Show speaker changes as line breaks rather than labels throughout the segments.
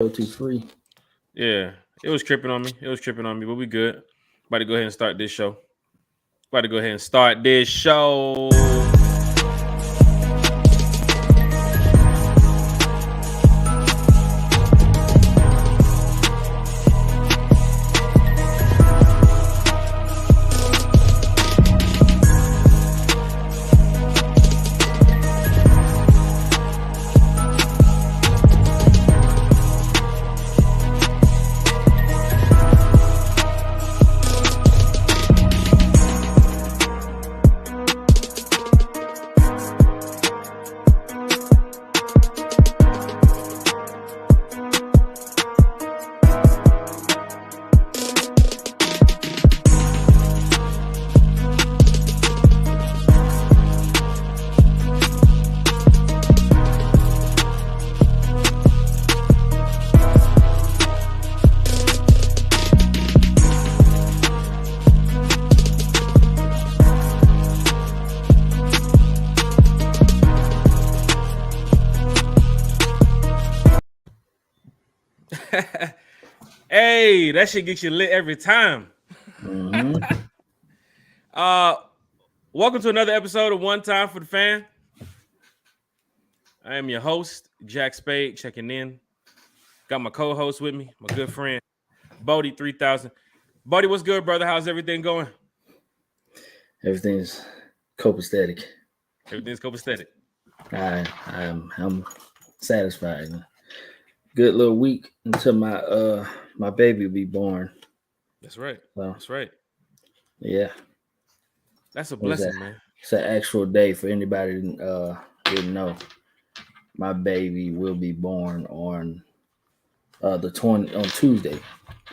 2-3.
Yeah, it was tripping on me. But we good. About to go ahead and start this show. Hey, that shit gets you lit every time.
Mm-hmm.
Welcome to another episode of One Time for the Fan. I am your host, Jack Spade, checking in. Got my co-host with me, my good friend, Bodie 3000. Bodie, what's good, brother? How's everything going?
Everything's copacetic.
Everything's copacetic.
I'm satisfied. Good little week until my baby will be born.
That's right.
So,
That's right.
Yeah.
That's a blessing, man.
It's an actual day for anybody that didn't know. My baby will be born on on Tuesday.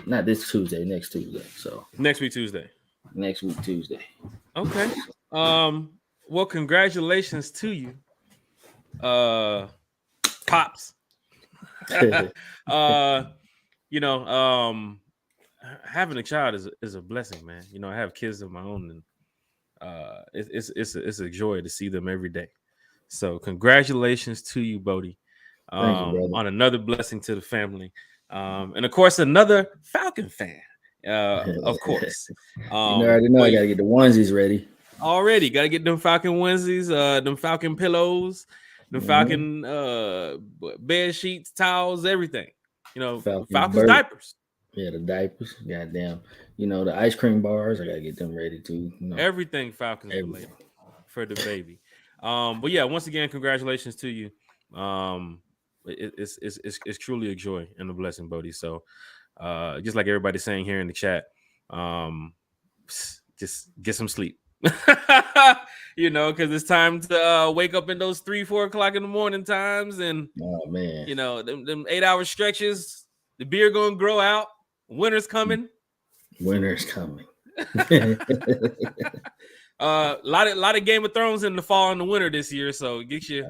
Not this Tuesday, next Tuesday. So
next week Tuesday. Okay. Well, congratulations to you. Pops. Having a child is a blessing, man. You know, I have kids of my own, and it's a joy to see them every day. So congratulations to you, Bodie, on another blessing to the family, and of course another Falcon fan. Of course,
you already know I gotta get the onesies ready.
Already gotta get them Falcon onesies, them Falcon pillows, them Falcon bed sheets, towels, everything. You know, Falcons diapers.
Yeah, the diapers. Goddamn. You know, the ice cream bars. I gotta get them ready too. You know,
everything Falcons related for the baby. But yeah, once again, congratulations to you. It's truly a joy and a blessing, Bodie. So, just like everybody's saying here in the chat, just get some sleep. You know, because it's time to wake up in those 3-4 o'clock in the morning times, and
oh man,
you know them 8-hour stretches. The beard gonna grow out. Winter's coming. Lot of Game of Thrones in the fall and the winter this year, so get you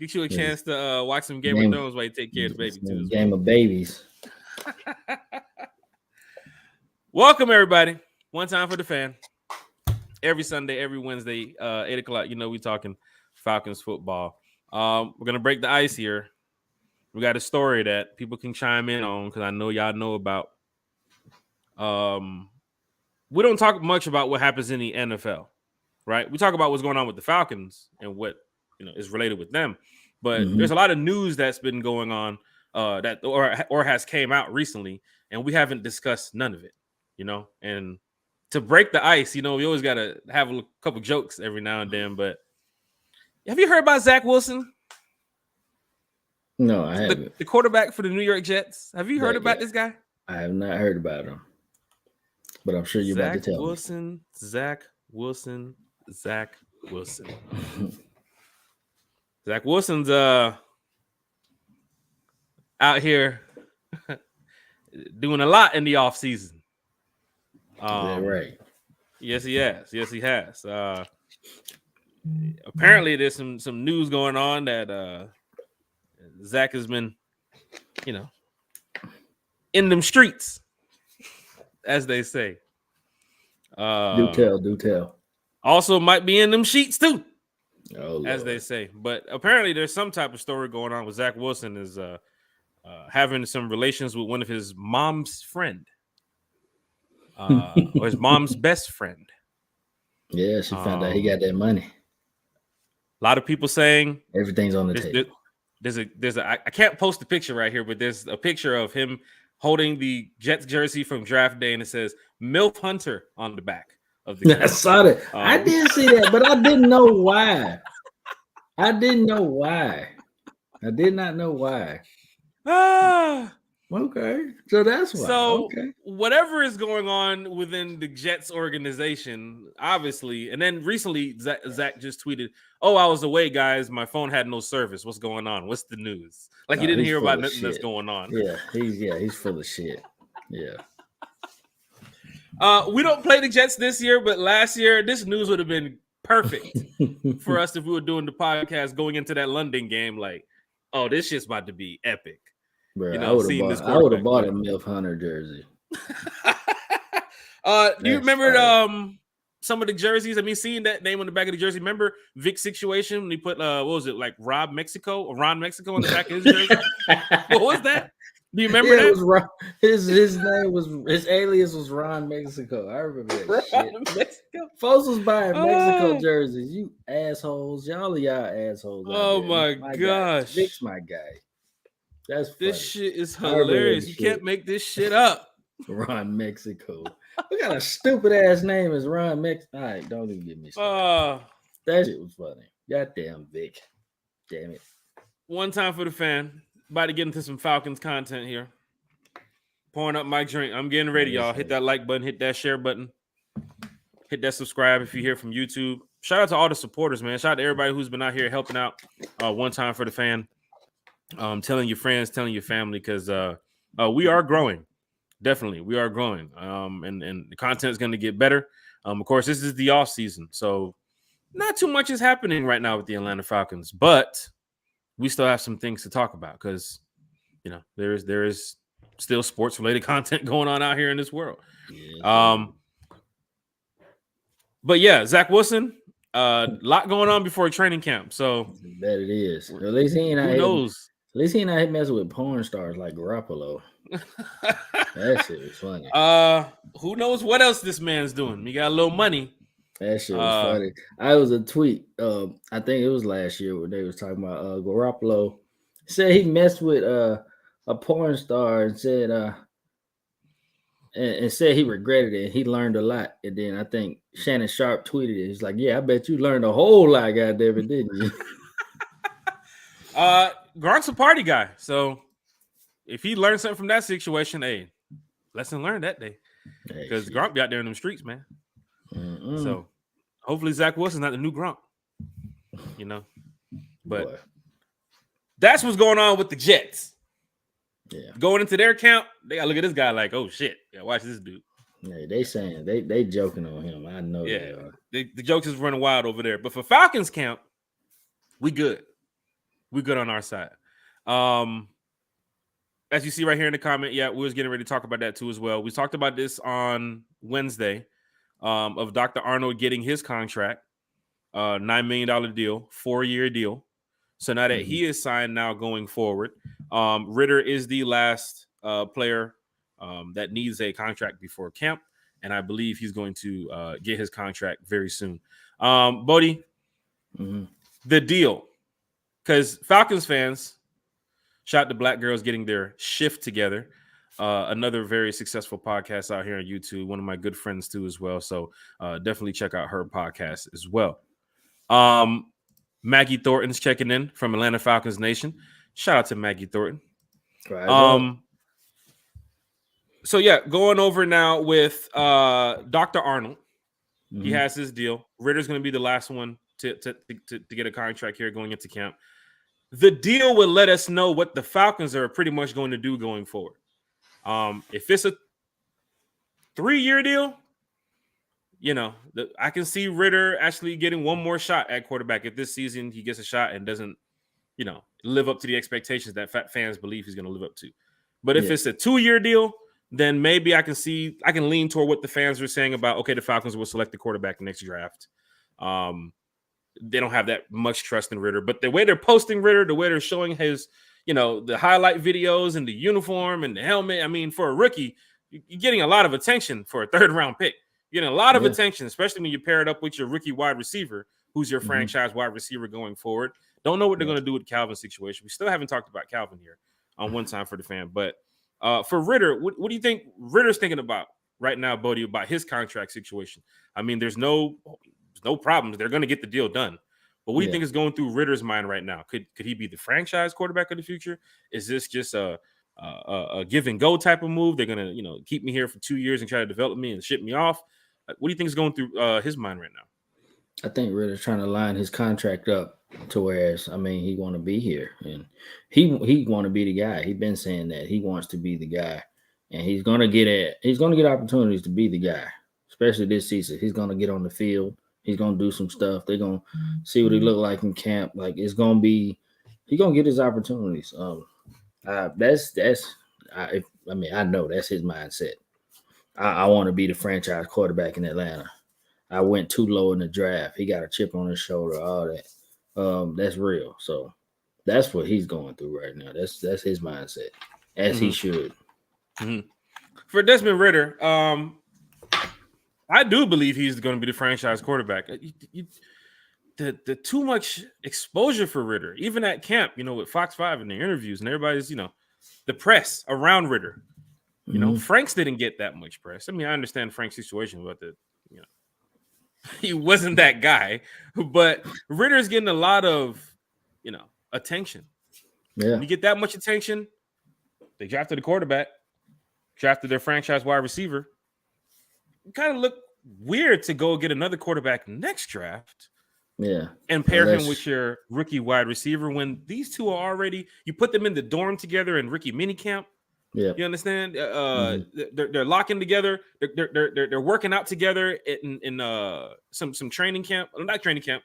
a chance to watch some Game of Thrones while you take care of the baby too.
Game of babies.
Welcome everybody. One Time for the Fan. Every Sunday, every Wednesday, 8 o'clock. You know we talking Falcons football. We're gonna break the ice here. We got a story that people can chime in on because I know y'all know about. We don't talk much about what happens in the NFL, right? We talk about what's going on with the Falcons and what is related with them, but there's a lot of news that's been going on that or has came out recently, and we haven't discussed none of it. And to break the ice, we always got to have a couple jokes every now and then. But have you heard about Zach Wilson?
No, I haven't.
The quarterback for the New York Jets. Have you heard about this guy?
I have not heard about him, but I'm sure you're about to tell me.
Zach Wilson. Zach Wilson's out here doing a lot in the offseason.
Right.
Yes, he has. Apparently, there's some news going on that Zach has been, in them streets, as they say.
Do tell.
Also might be in them sheets too,
as
they say. But apparently there's some type of story going on with Zach Wilson is having some relations with one of his mom's friend, or his mom's best friend.
Yeah, she found out he got that money.
A lot of people saying
everything's on the table.
There's a I can't post the picture right here, but there's a picture of him holding the Jets jersey from draft day, and it says MILF Hunter on the back of the jersey.
I saw that. I did see that, but I didn't know why. I did not know why. Okay. So that's why.
So
okay.
Whatever is going on within the Jets organization, obviously, and then recently Zach just tweeted, "Oh, I was away, guys. My phone had no service. What's going on? What's the news?" Like he didn't hear about nothing that's going on.
Yeah, he's full of shit. Yeah.
We don't play the Jets this year, but last year this news would have been perfect for us if we were doing the podcast going into that London game. Like, oh, this shit's about to be epic.
Bro, I would have bought a MILF Hunter jersey.
Do you remember some of the jerseys? I mean, seeing that name on the back of the jersey. Remember Vic's situation when he put what was it, like Ron Mexico on the back of his jersey? What was that? Do you remember that?
It was his name was, his alias was Ron Mexico. I remember that shit. Mexico. Folks was buying Mexico jerseys. You assholes. Y'all assholes.
Oh my gosh.
Vic's my guy. That's funny.
This shit is hilarious. You can't make this shit up.
Ron Mexico. What kind of stupid ass name is Ron Mexico? All right, don't even get me started. That shit was funny. Goddamn Vic. Damn it.
One time for the fan. About to get into some Falcons content here. Pouring up my drink. I'm getting ready, y'all. Hit that like button. Hit that share button. Hit that subscribe if you're here from YouTube. Shout out to all the supporters, man. Shout out to everybody who's been out here helping out. One time for the fan. Telling your friends, telling your family, because we are growing. Definitely, we are growing. And the content is going to get better. Of course, this is the off season, so not too much is happening right now with the Atlanta Falcons, but we still have some things to talk about because there is still sports related content going on out here in this world.
Yeah.
But yeah, Zach Wilson, a lot going on before training camp. So
that it is. At least he ain't.
Who knows?
At least he not messing with porn stars like Garoppolo. That shit was funny.
Who knows what else this man's doing? He got a little money.
That shit was funny. I was a tweet. I think it was last year when they was talking about Garoppolo said he messed with a porn star and said and said he regretted it. He learned a lot. And then I think Shannon Sharp tweeted it. He's like, "Yeah, I bet you learned a whole lot, goddamn it, didn't you?"
Gronk's a party guy, so if he learned something from that situation, hey, lesson learned that day. Because Gronk be out there in them streets, man. So hopefully Zach Wilson's not the new Gronk, But boy, that's what's going on with the Jets.
Yeah,
going into their camp, they gotta look at this guy like, oh shit, yeah, watch this dude.
Yeah, they saying they joking on him. I know.
Yeah, the jokes is running wild over there. But for Falcons camp, we good. We good on our side. As you see right here in the comment, yeah, we was getting ready to talk about that too as well. We talked about this on Wednesday of Dr. Arnold getting his contract, $9 million deal, 4-year deal. So now that he is signed now going forward, Ritter is the last player that needs a contract before camp. And I believe he's going to get his contract very soon. Bodie, the deal. Because Falcons fans, shout out to Black Girls Getting Their Shift Together. Another very successful podcast out here on YouTube. One of my good friends too as well. So definitely check out her podcast as well. Maggie Thornton's checking in from Atlanta Falcons Nation. Shout out to Maggie Thornton. So yeah, going over now with Dr. Arnold. He has his deal. Ritter's going to be the last one to get a contract here going into camp. The deal will let us know what the Falcons are pretty much going to do going forward. If it's a 3-year deal, I can see Ritter actually getting one more shot at quarterback. If this season he gets a shot and doesn't, live up to the expectations that fans believe he's going to live up to. But if it's a 2-year deal, then maybe I can lean toward what the fans are saying about, okay, the Falcons will select the quarterback next draft. They don't have that much trust in Ritter, but the way they're posting Ritter, the way they're showing his the highlight videos and the uniform and the helmet. I mean, for a rookie, you're getting a lot of attention for a third-round pick. You're getting a lot of attention, especially when you pair it up with your rookie wide receiver, who's your franchise wide receiver going forward. Don't know what they're going to do with Calvin's situation. We still haven't talked about Calvin here on One Time for the Fan. But for Ritter, what do you think Ritter's thinking about right now, Bodie, about his contract situation? I mean, there's no problems. They're going to get the deal done. But what do you think is going through Ritter's mind right now? Could he be the franchise quarterback of the future? Is this just a give and go type of move? They're going to keep me here for 2 years and try to develop me and ship me off. What do you think is going through his mind right now?
I think Ritter's trying to line his contract up to whereas, I mean, he want to be here and he want to be the guy. He's been saying that he wants to be the guy, and he's gonna get opportunities to be the guy, especially this season. He's gonna get on the field. He's gonna do some stuff. They're gonna see what he look like in camp. Like he's gonna get his opportunities. I know that's his mindset. I want to be the franchise quarterback in Atlanta. I went too low in the draft. He got a chip on his shoulder, all that. That's real. So that's what he's going through right now. That's his mindset, as he should.
For Desmond Ridder, I do believe he's going to be the franchise quarterback. The too much exposure for Ridder, even at camp, with Fox 5 and the interviews and everybody's, the press around Ridder. Franks didn't get that much press. I mean, I understand Frank's situation, but he wasn't that guy. But Ridder's getting a lot of, attention.
Yeah.
When you get that much attention, they drafted a quarterback, drafted their franchise wide receiver. It kind of look weird to go get another quarterback next draft.
Yeah.
And pair him with your rookie wide receiver when these two are already, you put them in the dorm together in rookie minicamp.
Yeah.
You understand? They're locking together. They're working out together in some training camp. Not training camp.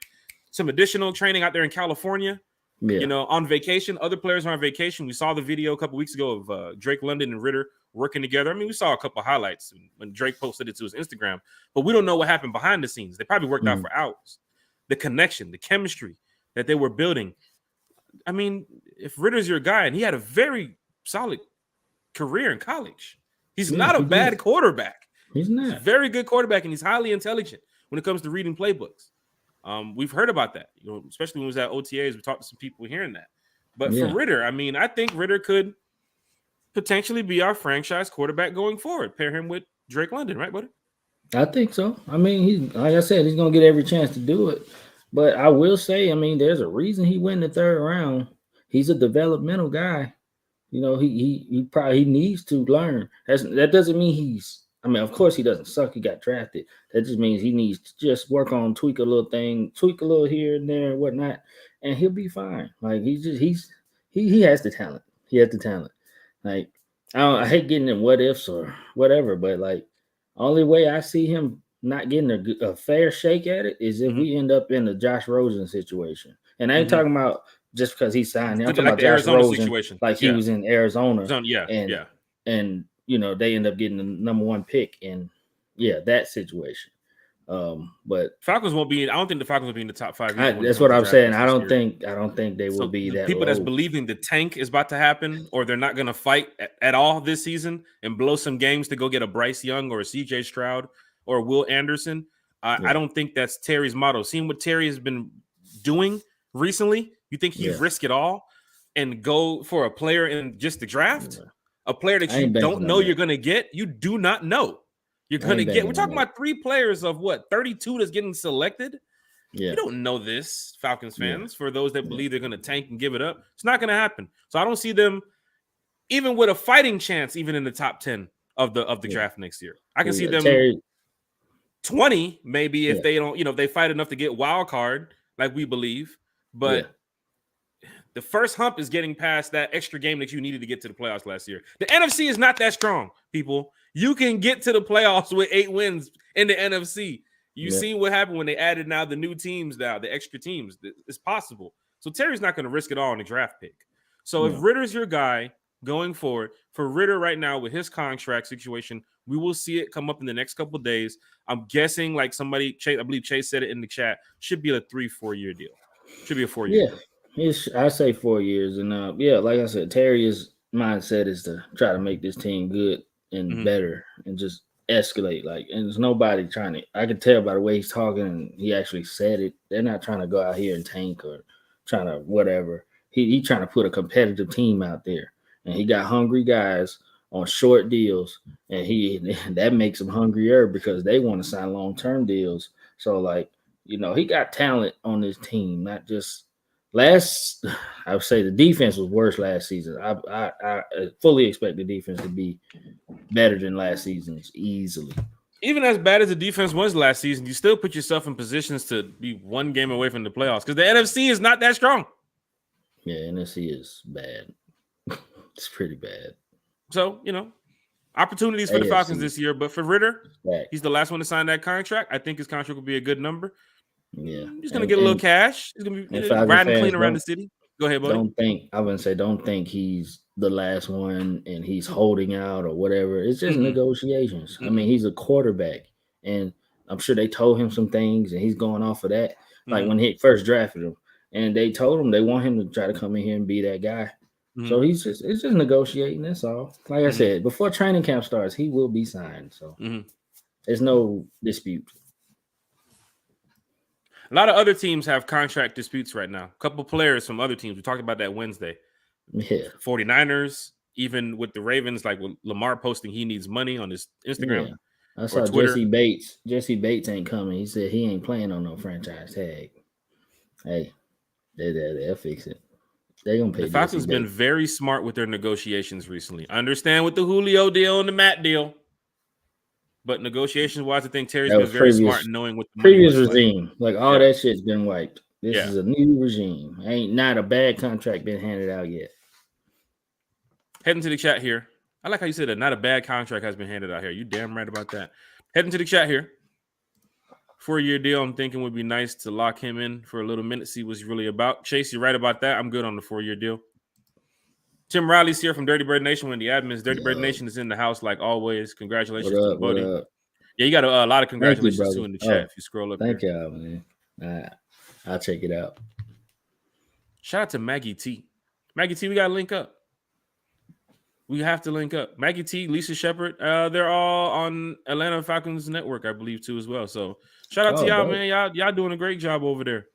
Some additional training out there in California.
Yeah.
On vacation. Other players are on vacation. We saw the video a couple weeks ago of Drake London and Ridder working together. I mean, we saw a couple highlights when Drake posted it to his Instagram, but we don't know what happened behind the scenes. They probably worked out for hours. The connection, the chemistry that they were building. I mean, if Ridder's your guy, and he had a very solid career in college. He's not a bad quarterback.
He's not.
He's a very good quarterback, and he's highly intelligent when it comes to reading playbooks. We've heard about that, especially when we was at OTAs. We talked to some people hearing that. But for Ridder, I mean, I think Ridder could potentially be our franchise quarterback going forward. Pair him with Drake London, right, buddy?
I think so. I mean, like I said, he's going to get every chance to do it. But I will say, I mean, there's a reason he went in the third round. He's a developmental guy. He probably needs to learn. That doesn't mean of course he doesn't suck. He got drafted. That just means he needs to just work on tweak a little here and there and whatnot, and he'll be fine. Like he has the talent. He has the talent. Like I hate getting in what ifs or whatever, but like only way I see him not getting a fair shake at it is if we end up in a Josh Rosen situation. And I ain't talking about just because he signed. I'm talking about Josh Rosen situation. Like he was in Arizona. And they end up getting the number one pick in that situation. But
Falcons won't be. I don't think the Falcons will be in the top 5.
That's what I'm saying. I don't think they will be that.
People that's believing the tank is about to happen, or they're not going to fight at all this season and blow some games to go get a Bryce Young or a CJ Stroud or Will Anderson. I don't think that's Terry's motto. Seeing what Terry has been doing recently, you think he'd risk it all and go for a player in just the draft? A player that you don't know you're going to get? You do not know you're going to get. We're talking about 3 players of 32 that's getting selected. Yeah. You don't know this, Falcons fans, for those that believe they're going to tank and give it up. It's not going to happen. So I don't see them even with a fighting chance, even in the top 10 of the draft next year. I can see them 20 maybe if they don't, if they fight enough to get wild card like we believe. But the first hump is getting past that extra game that you needed to get to the playoffs last year. The NFC is not that strong, people. You can get to the playoffs with 8 wins in the NFC. You see what happened when they added now the new teams, the extra teams. It's possible. So Terry's not going to risk it all on the draft pick. So if Ridder's your guy going forward, for Ridder right now with his contract situation, we will see it come up in the next couple of days. I'm guessing like somebody, I believe Chase said it in the chat, should be a 3-4 year deal. Should be a 4 year deal.
I say 4 years, and yeah, like I said, Terry's mindset is to try to make this team good and
Mhm.
better, and just escalate. Like, and there's nobody trying to. I can tell by the way he's talking, and he actually said it. They're not trying to go out here and tank or trying to whatever. He trying to put a competitive team out there, and he got hungry guys on short deals, and that makes them hungrier because they want to sign long-term deals. So like, he got talent on this team, not just last. I would say the defense was worse last season. I fully expect the defense to be better than last season's easily.
Even as bad as the defense was last season, you still put yourself in positions to be one game away from the playoffs because the NFC is not that strong.
Yeah, NFC is bad. It's pretty bad.
So, opportunities for the Falcons
AFC
this year. But for Ritter,
back.
he's the last one to sign that contract. I think his contract will be a good number.
Yeah,
He's going to get a little cash. He's going to be
Falcon
riding
fans
clean around the city. Go ahead, buddy.
don't think he's the last one and he's holding out or whatever. It's just negotiations. I mean, he's a quarterback, and I'm sure they told him some things, and he's going off of that. Like when he first drafted him, and they told him they want him to try to come in here and be that guy. So it's just negotiating. That's all. Like I said, before training camp starts, he will be signed. So there's no dispute.
A lot of other teams have contract disputes right now. A couple players from other teams. We talked about that Wednesday.
Yeah.
49ers, even with the Ravens, like with Lamar posting he needs money on his Instagram.
Yeah. I saw
Twitter.
Jesse Bates. Jesse Bates ain't coming. He said he ain't playing on no franchise tag. Hey, they'll fix it. They're going to pay
The Falcons been very smart with their negotiations recently. I understand with the Julio deal and the Matt deal. But negotiations-wise, I think Terry's been very smart in knowing what the
previous regime. Like all that shit's been wiped. This is a new regime. Ain't not a bad contract been handed out yet.
Heading to the chat here. I like how you said that. Not a bad contract has been handed out here. You damn right about that. Heading to the chat here. 4-year deal, I'm thinking would be nice to lock him in for a little minute, see what he's really about. Chase, you're right about that. I'm good on the 4-year deal. Tim Riley's here from Dirty Bird Nation. When the admins, Dirty Bird Nation is in the house like always. Congratulations to the buddy. Yeah, you got a lot of congratulations too in the chat if you scroll up.
Thank y'all, man. I'll check it out.
Shout out to Maggie T. Maggie T, we got to link up. We have to link up. Maggie T, Lisa Shepard, they're all on Atlanta Falcons Network, I believe, too, as well. So shout out to y'all, man. Y'all doing a great job over there.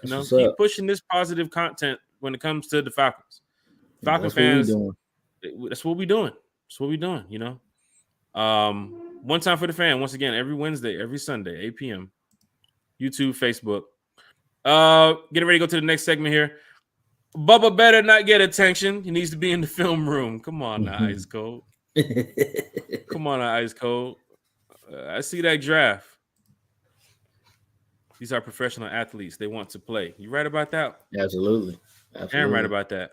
Keep pushing this positive content when it comes to the Falcons. Falcon fans, that's what we're doing. That's what we're doing, One time for the fan, once again, every Wednesday, every Sunday, 8 p.m. YouTube, Facebook. Getting ready to go to the next segment here. Bubba better not get attention. He needs to be in the film room. Come on now, Ice Cold. Come on now, Ice Cold. I see that draft. These are professional athletes. They want to play. You right about that?
Absolutely.
I'm right about that.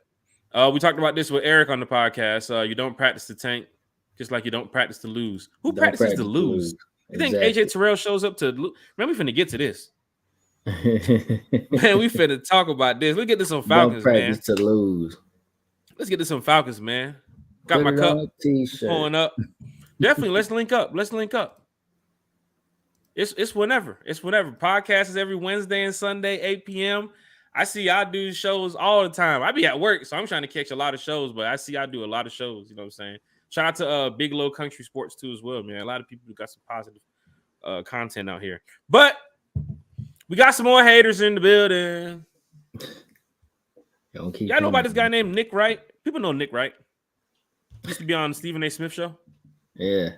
We talked about this with Eric on the podcast. You don't practice to tank, just like you don't practice to lose. Who practices to lose? You think AJ Terrell shows up to lose? Man, we finna get to this. Man, we finna talk about this. Let's get to some Falcons, man.
To lose.
Let's get to some Falcons, man. Got my cup pulling up. Definitely, let's link up. It's whenever. Podcast is every Wednesday and Sunday, 8 p.m. I see y'all do shows all the time. I be at work, so I'm trying to catch a lot of shows, but I see y'all do a lot of shows. You know what I'm saying? Shout out to Big Low Country Sports too as well, man. A lot of people who got some positive content out here. But we got some more haters in the building. Y'all know about this guy named Nick Wright? People know Nick Wright. Used to be on the Stephen A. Smith show.
Yeah,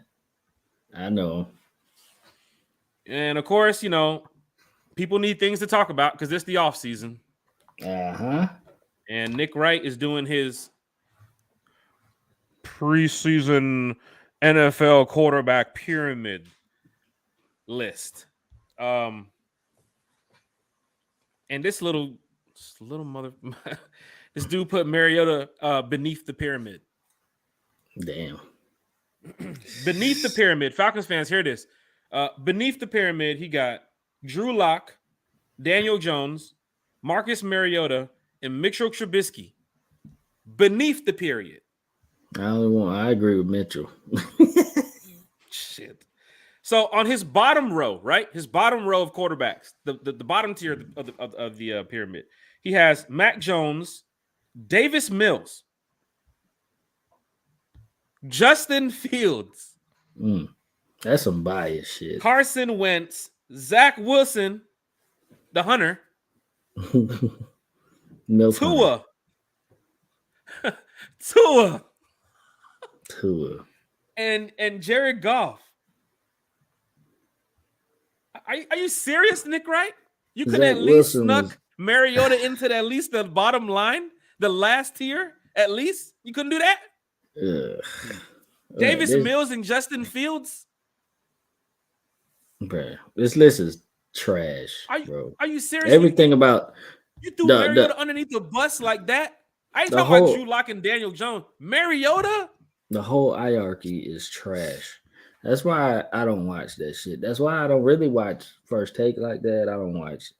I know.
And of course, people need things to talk about because it's the off season. And Nick Wright is doing his preseason NFL quarterback pyramid list. And this little mother, this dude put Mariota beneath the pyramid.
Damn.
Beneath the pyramid, Falcons fans, hear this. Beneath the pyramid, he got Drew Lock, Daniel Jones, Marcus Mariota, and Mitchell Trubisky. Beneath the period.
I agree with Mitchell.
Shit. So on his bottom row, right? His bottom row of quarterbacks, the bottom tier of the pyramid, He has Mac Jones, Davis Mills, Justin Fields,
That's some bias shit.
Carson Wentz, Zach Wilson, the Hunter,
Milk
Tua,
Tua.
and Jared Goff. Are you serious, Nick Wright? You could
Zach
at least
Wilson
snuck Mariota into at least the bottom line, the last tier, at least? You couldn't do that? Davis Mills and Justin Fields?
Bro, this list is trash, bro.
Are you serious?
Everything about
you threw Mariota underneath the bus like that? I ain't talking about Drew Lock and Daniel Jones. Mariota?
The whole hierarchy is trash. That's why I don't watch that shit. That's why I don't really watch First Take like that. I don't watch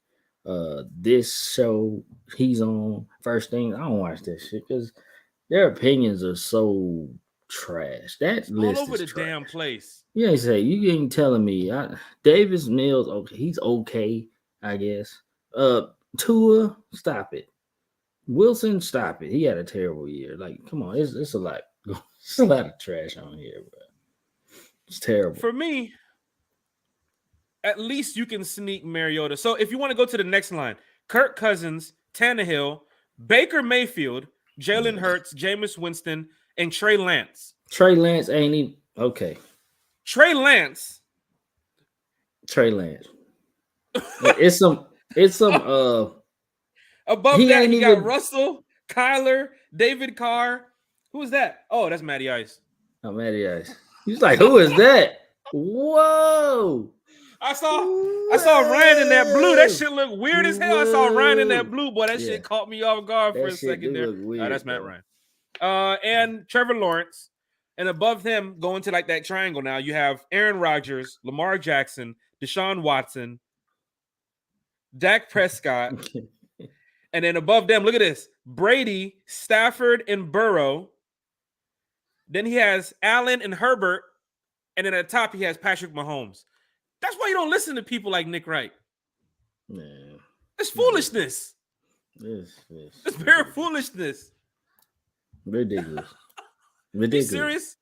this show he's on, First Thing. I don't watch that shit because their opinions are so trash. That list
all over
is
the
trash.
Damn place.
You ain't say you ain't telling me. Davis Mills, okay, he's okay, I guess. Tua, stop it. Wilson, stop it. He had a terrible year. Like, come on, it's a lot. It's a lot of trash on here, bro. It's terrible.
For me, at least you can sneak Mariota. So if you want to go to the next line, Kirk Cousins, Tannehill, Baker Mayfield, Jalen Hurts, Jameis Winston, and Trey Lance.
Trey Lance ain't even okay.
Trey Lance.
It's some
above that, you got Russell, Kyler, David Carr. Who is that? Oh, that's Matty Ice.
Oh, Matty Ice. He's like, who is that? Whoa.
I saw Ryan in that blue. That shit looked weird as hell. I saw Ryan in that blue, boy. That shit caught me off guard for a second there.
Weird,
that's Matt Ryan. And Trevor Lawrence. And above him, going to like that triangle now, you have Aaron Rodgers, Lamar Jackson, Deshaun Watson, Dak Prescott. And then above them, look at this. Brady, Stafford, and Burrow. Then he has Allen and Herbert. And then at the top, he has Patrick Mahomes. That's why you don't listen to people like Nick Wright.
Man.
It's foolishness. It's very foolishness.
Ridiculous.
You serious?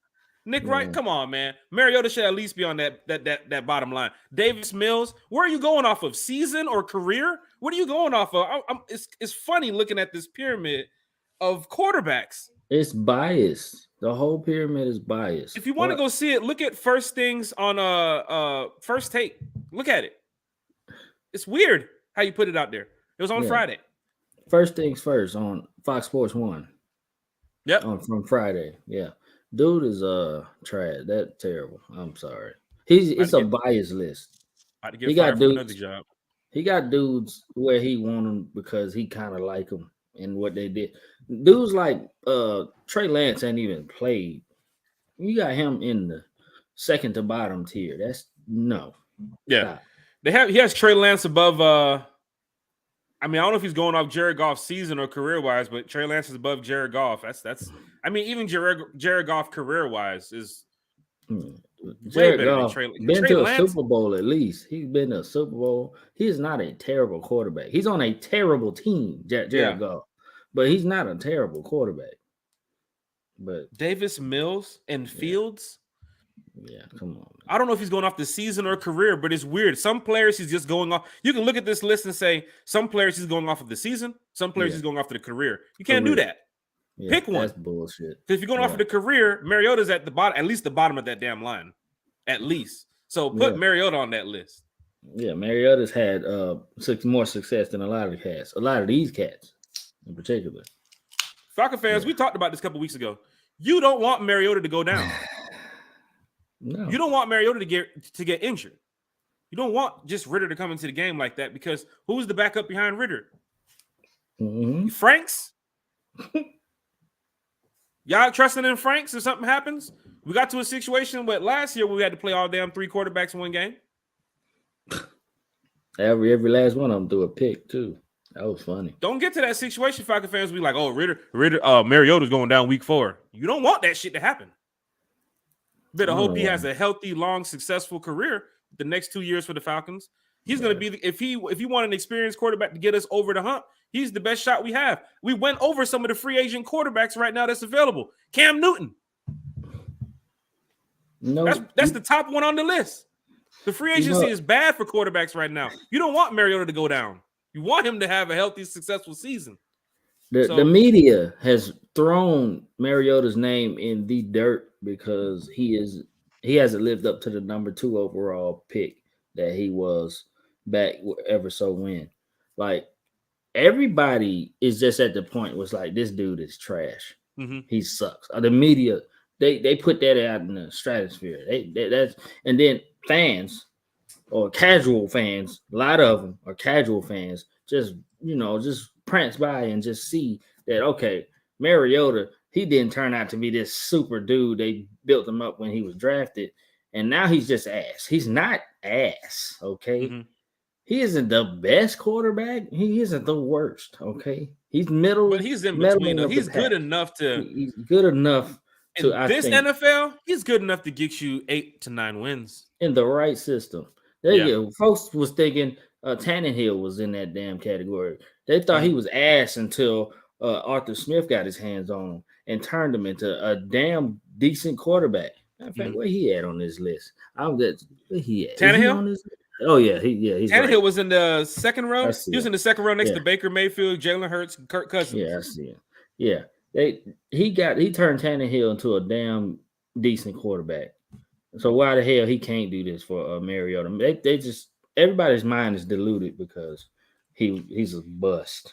Nick Wright, come on, man. Mariota should at least be on that bottom line. Davis Mills, where are you going off of? Season or career? What are you going off of? It's funny looking at this pyramid of quarterbacks.
It's biased. The whole pyramid is biased.
If you want to go see it, look at First Things on First Take. Look at it. It's weird how you put it out there. It was on Friday. First Things First on
Fox Sports 1.
Yep.
From Friday. Yeah. Dude is trash. That's terrible. I'm sorry. It's a biased list.
He got dudes. Another job.
He got dudes where he want them because he kind of like them and what they did. Dudes like Trey Lance ain't even played. You got him in the second to bottom tier. That's no.
Yeah. Stop. He has Trey Lance above I mean, I don't know if he's going off Jared Goff's season or career-wise, but Trey Lance is above Jared Goff. That's I mean, even Jared Goff career-wise is
Jared Goff been to a Super Bowl at least. He's been to a Super Bowl. He is not a terrible quarterback. He's on a terrible team, Jared Goff, but he's not a terrible quarterback. But
Davis Mills and Fields.
Yeah, come on. Man.
I don't know if he's going off the season or career, but it's weird. Some players he's just going off. You can look at this list and say some players he's going off of the season, some players he's going off of the career. You can't do that.
Yeah,
pick one.
That's bullshit.
Because if you're going off of the career, Mariota's at the bottom, at least the bottom of that damn line. At least. So put Mariota on that list.
Yeah, Mariota's had more success than a lot of the cats. A lot of these cats in particular.
Falcon fans, we talked about this a couple weeks ago. You don't want Mariota to go down.
No.
You don't want Mariota to get injured. You don't want just Ritter to come into the game like that because who's the backup behind Ritter?
Mm-hmm.
Franks? Y'all trusting in Franks if something happens? We got to a situation where last year we had to play all damn 3 quarterbacks in one game.
Every last one of them threw a pick too. That was funny.
Don't get to that situation, Falcon fans. Be like, oh, Ritter, Mariota's going down week 4. You don't want that shit to happen. Better hope he has a healthy, long, successful career the next 2 years for the Falcons. He's going to be if he want an experienced quarterback to get us over the hump, He's the best shot we have. We went over some of the free agent quarterbacks right now that's available. Cam Newton.
No,
that's the top one on the list. The free agency is bad for quarterbacks right now. You don't want Mariota to go down. You want him to have a healthy, successful season.
The media has thrown Mariota's name in the dirt because he hasn't lived up to the number 2 overall pick that he was back ever so when. Like, everybody is just at the point was like, this dude is trash.
Mm-hmm.
He sucks. The media, they put that out in the stratosphere. That's and then fans or casual fans, a lot of them are casual fans, just prance by and just see that, okay, Mariota, he didn't turn out to be this super dude. They built him up when he was drafted, and now he's just ass. He's not ass, okay?
Mm-hmm.
He isn't the best quarterback. He isn't the worst, okay? He's middle.
But he's in between. He's good enough to.
He's good enough to.
NFL, he's good enough to get you 8 to 9 wins
in the right system. There you go. Folks was thinking Tannehill was in that damn category. They thought he was ass until Arthur Smith got his hands on him and turned him into a damn decent quarterback. In fact, where he at on this list? Where he at?
Tannehill?
Oh yeah, he's
Tannehill
right.
was in the second row. He was in the second row next to Baker Mayfield, Jalen Hurts, Kirk Cousins.
Yeah, I see it. Yeah, he turned Tannehill into a damn decent quarterback. So why the hell he can't do this for Mariota? They just, everybody's mind is diluted because he's a bust.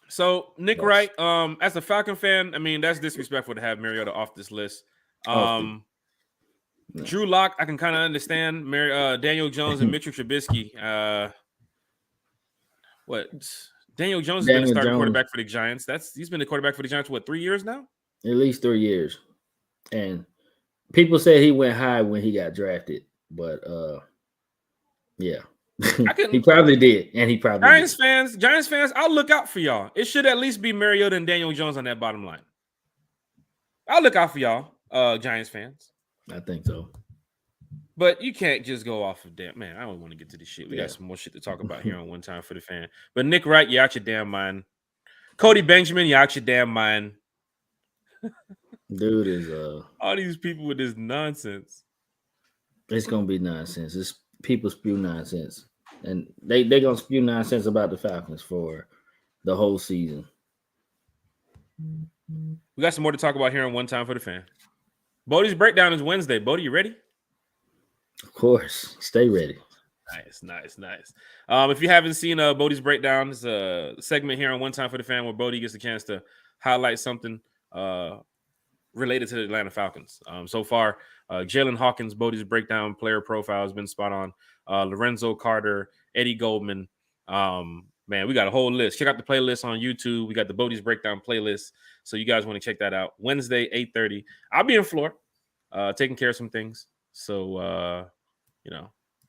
So Nick Wright, as a Falcon fan, I mean, that's disrespectful to have Mariota off this list. Drew Lock, I can kind of understand. Daniel Jones and Mitchell Trubisky. Daniel Jones has been a starting quarterback for the Giants. He's been the quarterback for the Giants, 3 years now?
At least 3 years. And people said he went high when he got drafted, but yeah. He probably did, and he probably
Giants fans, I'll look out for y'all. It should at least be Mariota and Daniel Jones on that bottom line. I'll look out for y'all, Giants fans.
I think so.
But you can't just go off of that. Man, I don't want to get to this shit. We got some more shit to talk about here on One Time for the Fan. But Nick Wright, you out your damn mind. Cody Benjamin, you out your damn mind.
Dude is
all these people with this nonsense.
It's gonna be nonsense. It's people spew nonsense. And they gonna spew nonsense about the Falcons for the whole season.
We got some more to talk about here on One Time for the Fan. Bodie's breakdown is Wednesday. Bodie, you ready?
Of course. Stay ready.
Nice. If you haven't seen Bodie's breakdown, it's a segment here on One Time for the Fan where Bodie gets a chance to highlight something related to the Atlanta Falcons. So far, Jalen Hawkins, Bodie's breakdown player profile has been spot on. Lorenzo Carter, Eddie Goldman. Man, we got a whole list. Check out the playlist on YouTube. We got the Bodie's breakdown playlist. So you guys want to check that out. Wednesday, 8:30. I'll be in Florida, taking care of some things. So,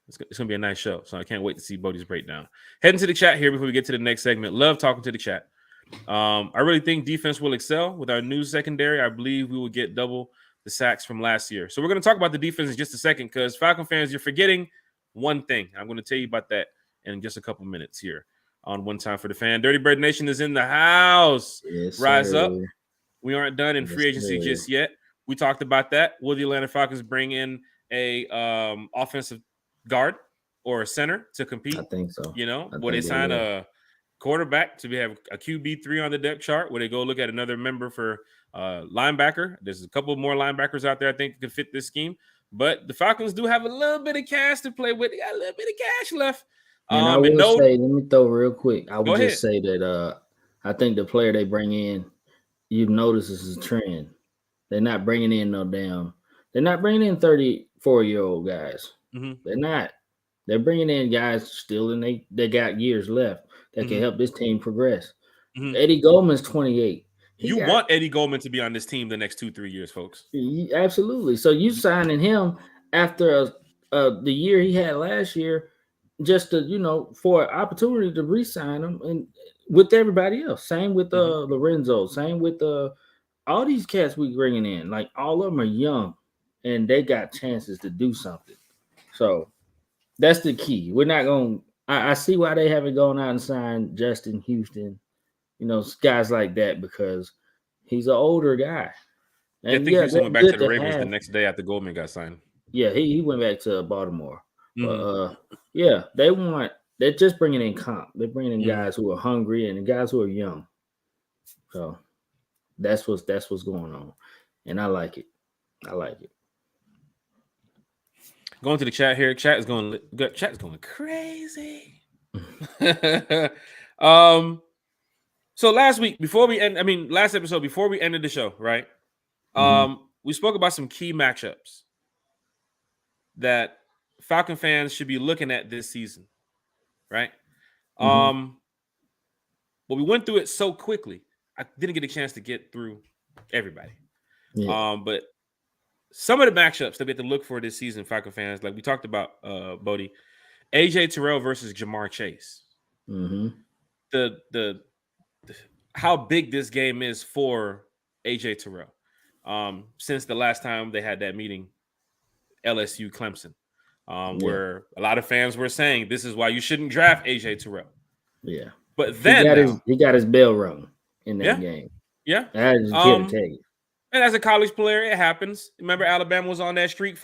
it's going to be a nice show. So I can't wait to see Bodie's breakdown. Heading to the chat here before we get to the next segment. Love talking to the chat. I really think defense will excel with our new secondary. I believe we will get double the sacks from last year. So we're going to talk about the defense in just a second because Falcon fans, you're forgetting one thing. I'm going to tell you about that in just a couple minutes here on One Time for the Fan. Dirty Bird Nation is in the house.
Yes,
Rise
sir.
up. We aren't done in free agency just yet. We talked about that. Will the Atlanta Falcons bring in a offensive guard or a center to compete?
I think so.
Will they sign a quarterback to have a QB3 on the depth chart? Will they go look at another member for linebacker? There's a couple more linebackers out there I think could fit this scheme. But the Falcons do have a little bit of cash to play with. They got a little bit of cash left.
And I will say, let me throw real quick. I would just say that I think the player they bring in, you've noticed this is a trend. They're not bringing in they're not bringing in 34-year-old guys.
Mm-hmm.
They're not. They're bringing in guys still, and they got years left that can help this team progress. Mm-hmm. Eddie Goldman's 28.
You want Eddie Goldman to be on this team the next 2-3 years, folks.
Absolutely. So you signing him after the year he had last year, just to, for an opportunity to re-sign him and with everybody else. Same with Lorenzo. Same with all these cats we bringing in. Like, all of them are young, and they got chances to do something. So that's the key. We're not going to I see why they haven't gone out and signed Justin Houston, guys like that, because he's an older guy.
Yeah, I
And
think
yeah,
Houston
they're
went back to
good
the
to
Ravens the
have.
next day after Goldman got signed.
Yeah, he went back to Baltimore. But
Mm-hmm.
yeah, they're just bringing in comp. They're bringing in
Mm-hmm.
guys who are hungry and guys who are young. So that's what's going on, and I like it. I like it.
Going to the chat here. Chat is going crazy. So last week, last episode before we ended the show, right? We spoke about some key matchups that Falcon fans should be looking at this season, right? But we went through it so quickly, I didn't get a chance to get through everybody.
Yeah.
But some of the matchups that we have to look for this season, Falcon fans, like we talked about, Bodie, AJ Terrell versus Jamar Chase. The how big this game is for AJ Terrell. Since the last time they had that meeting, LSU Clemson, where a lot of fans were saying this is why you shouldn't draft AJ Terrell.
Yeah.
But then
he got his bell rung in that
yeah,
game.
yeah.
I just here to tell you.
And as a college player, it happens. Remember, Alabama was on that streak.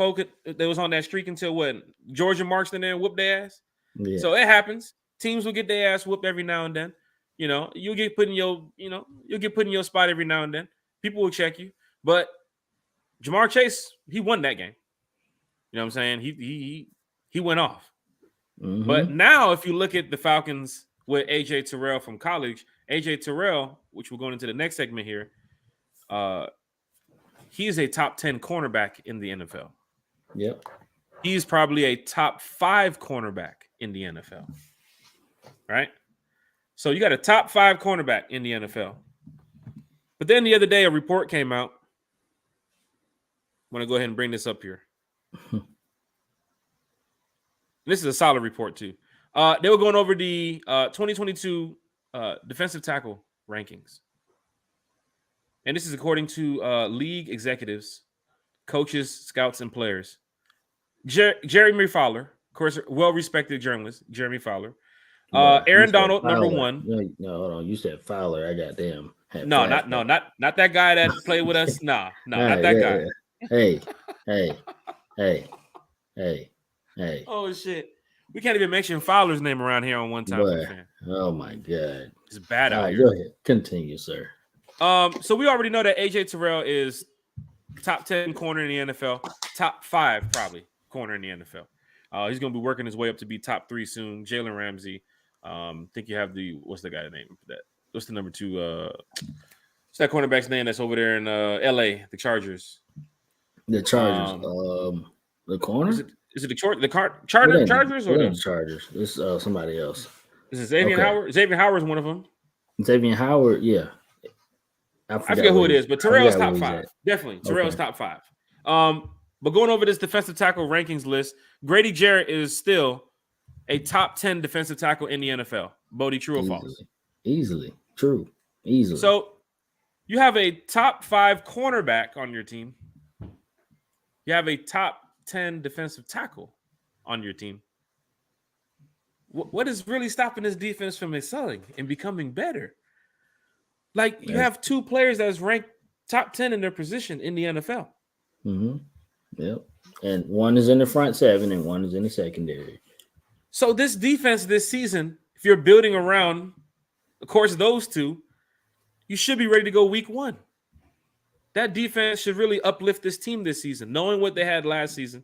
They was on that streak until what? Georgia marched in there and whooped their ass.
Yeah.
So it happens. Teams will get their ass whooped every now and then. You'll get put in your spot every now and then. People will check you. But Jamar Chase, he won that game. You know what I'm saying? He went off. But now, if you look at the Falcons with AJ Terrell from college, AJ Terrell, which we're going into the next segment here, he is a top 10 cornerback in the NFL.
Yep.
He's probably a top 5 cornerback in the NFL. Right? So you got a top 5 cornerback in the NFL. But then the other day, a report came out. I'm going to go ahead and bring this up here. This is a solid report, too. They were going over the 2022 defensive tackle rankings. And this is according to league executives, coaches, scouts, and players. Jeremy Fowler, of course, well-respected journalist, Jeremy Fowler. Aaron Donald, number 1.
No, hold on. You said Fowler. I got damn.
Not that guy that played with us. Not that guy.
Yeah. Hey.
Oh shit. We can't even mention Fowler's name around here on one time.
Oh my god.
It's bad out here.
Go ahead. Continue, sir.
So we already know that AJ Terrell is top 10 corner in the NFL, top 5 probably corner in the NFL. He's going to be working his way up to be top 3 soon. Jalen Ramsey. Think you have what's the guy's name for that? What's the number 2? What's that cornerback's name that's over there in LA, the Chargers?
The Chargers. The corner?
Is it the Chargers or
the Chargers? It's somebody else.
Is it Xavier Howard? Xavier Howard's one of them.
Xavier Howard, yeah.
I forget who it is, but Terrell's top 5. Definitely. Terrell's top 5. But going over this defensive tackle rankings list, Grady Jarrett is still a top 10 defensive tackle in the NFL. Bodie, true or false?
Easily. True. Easily.
So you have a top 5 cornerback on your team. You have a top 10 defensive tackle on your team. What is really stopping this defense from excelling and becoming better? Like, you have 2 players that's ranked top 10 in their position in the NFL.
Yep. And one is in the front 7 and one is in the secondary.
So this defense this season, if you're building around, of course, those 2, you should be ready to go week 1. That defense should really uplift this team this season, knowing what they had last season.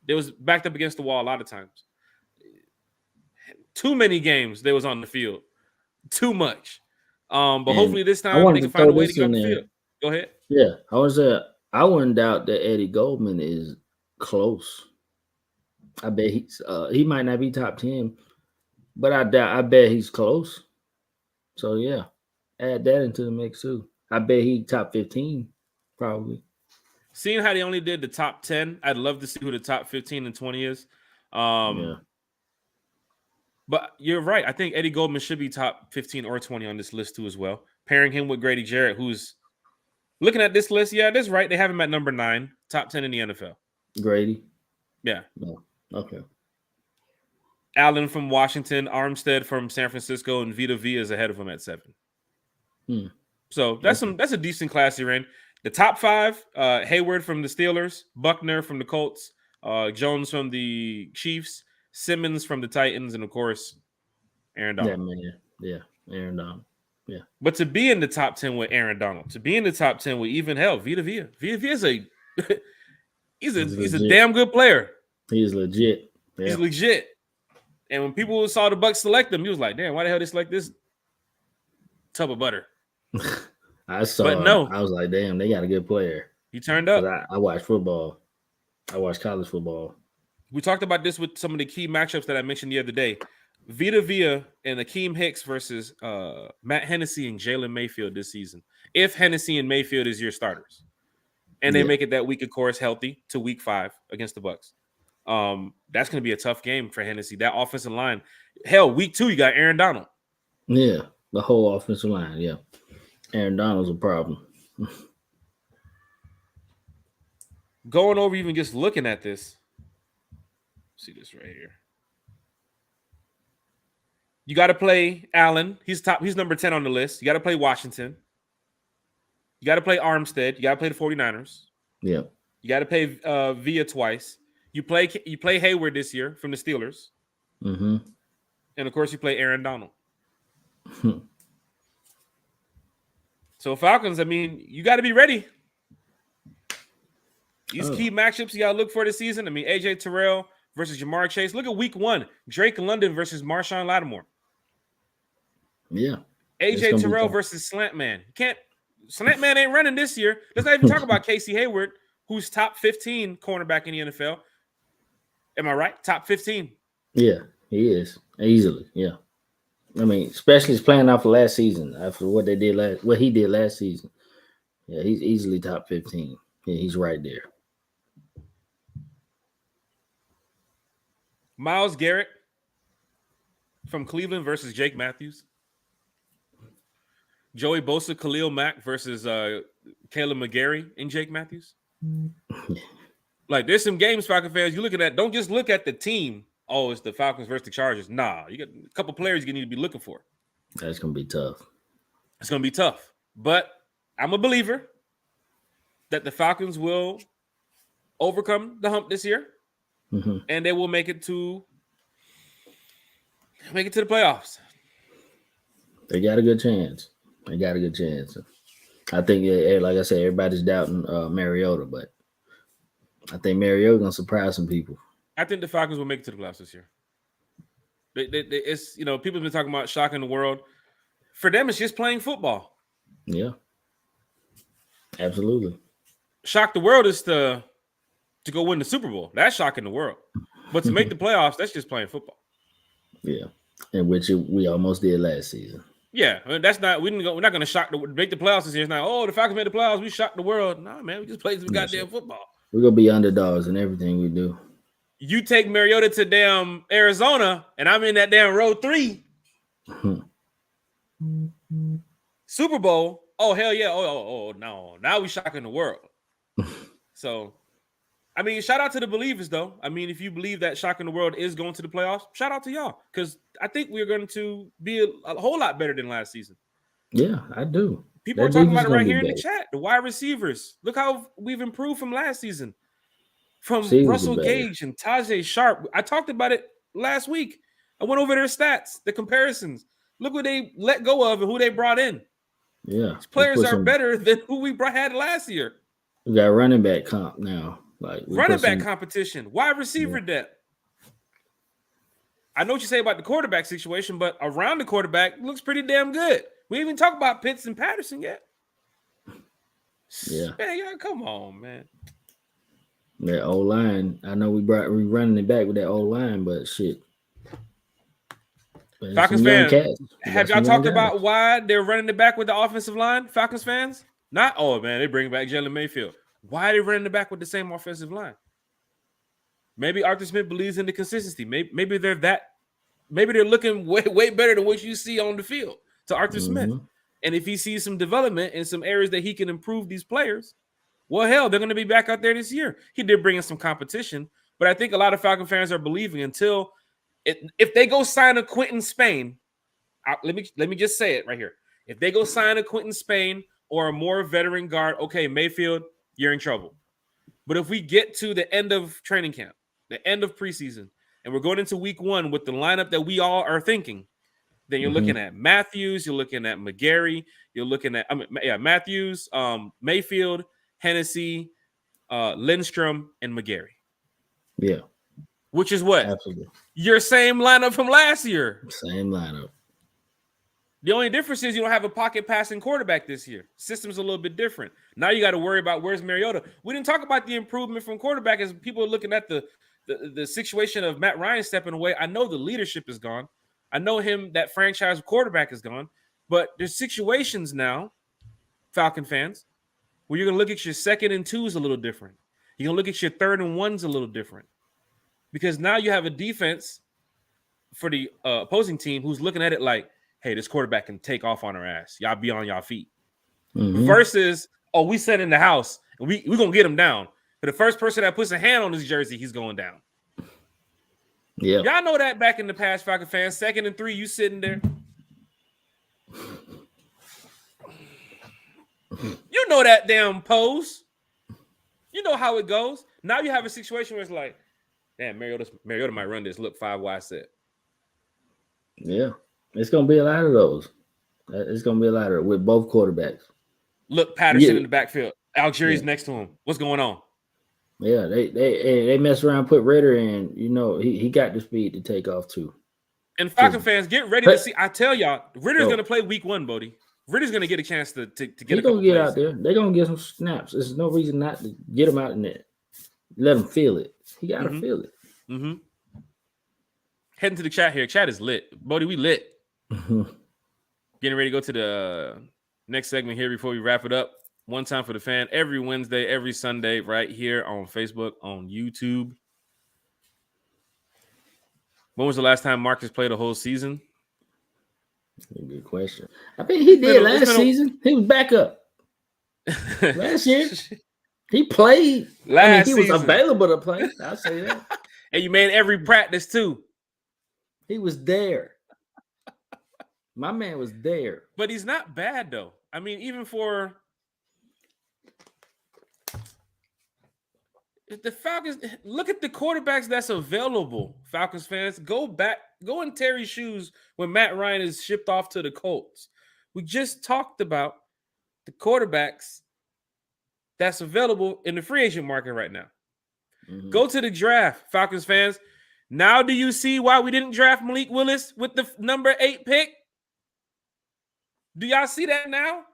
They was backed up against the wall a lot of times. Too many games they was on the field. Too much. But hopefully this time they can find a way to get on the field. Go ahead.
Yeah, I wouldn't doubt that Eddie Goldman is close. I bet he might not be top 10, but I bet he's close. So yeah, add that into the mix too. I bet he top 15, probably.
Seeing how they only did the top 10, I'd love to see who the top 15 and 20 is. But you're right. I think Eddie Goldman should be top 15 or 20 on this list too as well. Pairing him with Grady Jarrett, who's looking at this list. Yeah, that's right. They have him at number 9, top 10 in the NFL.
Grady?
Yeah.
No. Okay.
Allen from Washington, Armstead from San Francisco, and Vita Vea is ahead of him at 7. So that's a decent class you're in. The top 5: Hayward from the Steelers, Buckner from the Colts, Jones from the Chiefs, Simmons from the Titans, and of course, Aaron Donald.
Aaron Donald. Yeah.
But to be in the top 10 with Aaron Donald, to be in the top 10 with even Vita Vea. Vita Vea is he's a damn good player.
He's legit. Yeah.
He's legit. And when people saw the Bucs select him, he was like, damn, why the hell they select this tub of butter?
I was like, damn, they got a good player.
He turned up.
I watch football. I watch college football.
We talked about this with some of the key matchups that I mentioned the other day. Vita Vea and Akeem Hicks versus Matt Hennessy and Jalen Mayfield this season. If Hennessy and Mayfield is your starters. And they make it that week, of course, healthy to week 5 against the Bucs. That's going to be a tough game for Hennessy. That offensive line. Hell, week 2, you got Aaron Donald.
Yeah, the whole offensive line, yeah. Aaron Donald's a problem.
Going over even just looking at this. See this right here. You got to play Allen. He's number 10 on the list. You got to play Washington. You got to play Armstead. You got to play the 49ers.
Yeah.
You got to play Vea twice. You play Hayward this year from the Steelers.
Mm-hmm.
And, of course, you play Aaron Donald. So, Falcons, I mean, you got to be ready. These key matchups you got to look for this season. I mean, A.J. Terrell versus Jamar Chase. Look at week 1. Drake London versus Marshawn Lattimore.
Yeah.
A.J. Terrell versus Slant Man. Slant Man ain't running this year. Let's not even talk about Casey Hayward, who's top 15 cornerback in the NFL. Am I right? Top 15.
Yeah, he is. Easily, yeah. I mean, especially he's playing off of last season, after what he did last season. Yeah, he's easily top 15. Yeah, he's right there.
Myles Garrett from Cleveland versus Jake Matthews. Joey Bosa, Khalil Mack versus Caleb McGarry and Jake Matthews. Like, there's some games, Falcon fans, you're looking at. Don't just look at the team. Oh, it's the Falcons versus the Chargers. Nah, you got a couple players you need to be looking for.
That's going to be tough.
It's going to be tough. But I'm a believer that the Falcons will overcome the hump this year.
Mm-hmm.
And they will make it to the playoffs.
They got a good chance. I think, like I said, everybody's doubting Mariota, but I think Mariota's going to surprise some people.
I think the Falcons will make it to the playoffs this year. It's, people have been talking about shocking the world. For them, it's just playing football.
Yeah. Absolutely.
Shock the world is to go win the Super Bowl. That's shocking the world. But to make the playoffs, that's just playing football.
Yeah. In which we almost did last season.
Yeah. I mean, we're not going to make the playoffs this year. It's not, the Falcons made the playoffs, we shocked the world. Nah, man, we just played some goddamn football.
We're going to be underdogs in everything we do.
You take Mariota to damn Arizona, and I'm in that damn row 3. Super Bowl. Oh, hell yeah. Oh, no. Now we shocking the world. So, I mean, shout out to the believers, though. I mean, if you believe that shocking the world is going to the playoffs, shout out to y'all. Because I think we're going to be a whole lot better than last season.
Yeah, I do.
People are talking about it right here in the chat. The wide receivers. Look how we've improved from last season. From Russell Gage and Tajay Sharp. I talked about it last week. I went over their stats, the comparisons. Look what they let go of and who they brought in.
Yeah.
These players are better than who we had last year.
We got running back comp now. Like
running back competition, wide receiver depth. I know what you say about the quarterback situation, but around the quarterback looks pretty damn good. We didn't even talk about Pitts and Patterson yet.
Yeah.
Man, come on, man.
That old line, I know we running it back with that old line, but shit.
Falcons fans, have y'all talked about why they're running it back with the offensive line? Falcons fans, not they bring back Jalen Mayfield. Why are they running it back with the same offensive line? Maybe Arthur Smith believes in the consistency. Maybe they're looking way better than what you see on the field to Arthur Smith. And if he sees some development in some areas that he can improve these players. Well, hell, they're going to be back out there this year. He did bring in some competition, but I think a lot of Falcon fans are believing until If they go sign a Quentin Spain, let me just say it right here. If they go sign a Quentin Spain or a more veteran guard, okay, Mayfield, you're in trouble. But if we get to the end of training camp, the end of preseason, and we're going into week 1 with the lineup that we all are thinking, then you're looking at Matthews, you're looking at McGarry, you're looking at Matthews, Mayfield, Hennessy, Lindstrom, and McGarry.
Yeah.
Which is what?
Absolutely.
Your same lineup from last year.
Same lineup.
The only difference is you don't have a pocket passing quarterback this year. System's a little bit different. Now you got to worry about where's Mariota. We didn't talk about the improvement from quarterback as people are looking at the situation of Matt Ryan stepping away. I know the leadership is gone. I know that franchise quarterback is gone. But there's situations now, Falcon fans, where you're going to look at your 2nd and 2s a little different. You're going to look at your 3rd and 1s a little different. Because now you have a defense for the opposing team who's looking at it like, hey, this quarterback can take off on our ass. Y'all be on y'all feet. Versus, we set in the house and we're going to get him down. But the first person that puts a hand on his jersey, he's going down.
Yeah.
Y'all know that back in the past, Falcon fans. 2nd and 3, you sitting there. You know that damn pose. You know how it goes. Now you have a situation where it's like, damn, Mariota might run this. Look, 5 wide set.
Yeah. It's going to be a lot of those. It's going to be a lot of with both quarterbacks.
Look, Patterson in the backfield. Algieri's next to him. What's going on?
Yeah, they mess around, put Ritter in. You know, he got the speed to take off too.
And Falcon fans, get ready to see. I tell y'all, Ritter's going to play week 1, Bodie. Ritter's going to get a chance to get
He's going to get out there. They're going to get some snaps. There's no reason not to get him out in there. Let him feel it. He got to feel it.
Heading to the chat here. Chat is lit. Bodie, we lit. Getting ready to go to the next segment here before we wrap it up. One Time for the Fan, every Wednesday, every Sunday, right here on Facebook, on YouTube. When was the last time Marcus played a whole season?
Good question. I think he did last season. He was back up. Last year, he played. He was available to play. I'll say that.
And you made every practice too.
He was there. My man was there.
But he's not bad though. I mean, even for the Falcons, look at the quarterbacks that's available. Falcons fans, go in Terry's shoes when Matt Ryan is shipped off to the Colts. We just talked about the quarterbacks that's available in the free agent market right now. Go to the draft, Falcons fans. Now do you see why we didn't draft Malik Willis with the number 8 pick? Do y'all see that now?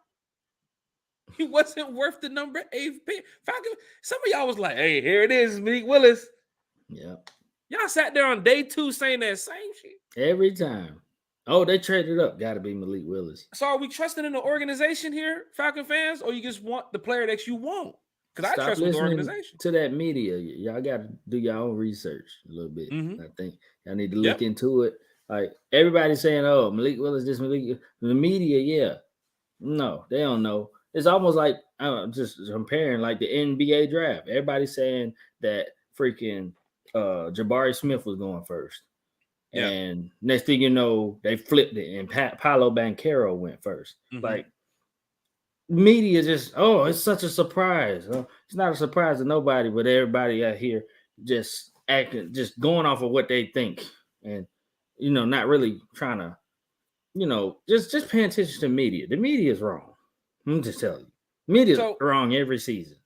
He wasn't worth the number 8 pick. Falcon, some of y'all was like, hey, here it is, Malik Willis.
Yeah.
Y'all sat there on day 2 saying that same shit.
Every time. Oh, they traded up. Got to be Malik Willis.
So are we trusting in the organization here, Falcon fans, or you just want the player that you want? Because I trust with the organization.
To that media, y'all got to do your own research a little bit. I think y'all need to look into it. Like everybody's saying, "Oh, Malik Willis, this Malik." The media, yeah, no, they don't know. It's almost like just comparing like the NBA draft. Everybody's saying that freaking Jabari Smith was going first, and next thing you know, they flipped it, and Paolo Banchero went first. Like media just, it's such a surprise. It's not a surprise to nobody, but everybody out here just acting, just going off of what they think, and not really trying to, just paying attention to media. The media is wrong. I'm just telling you, media's wrong every season.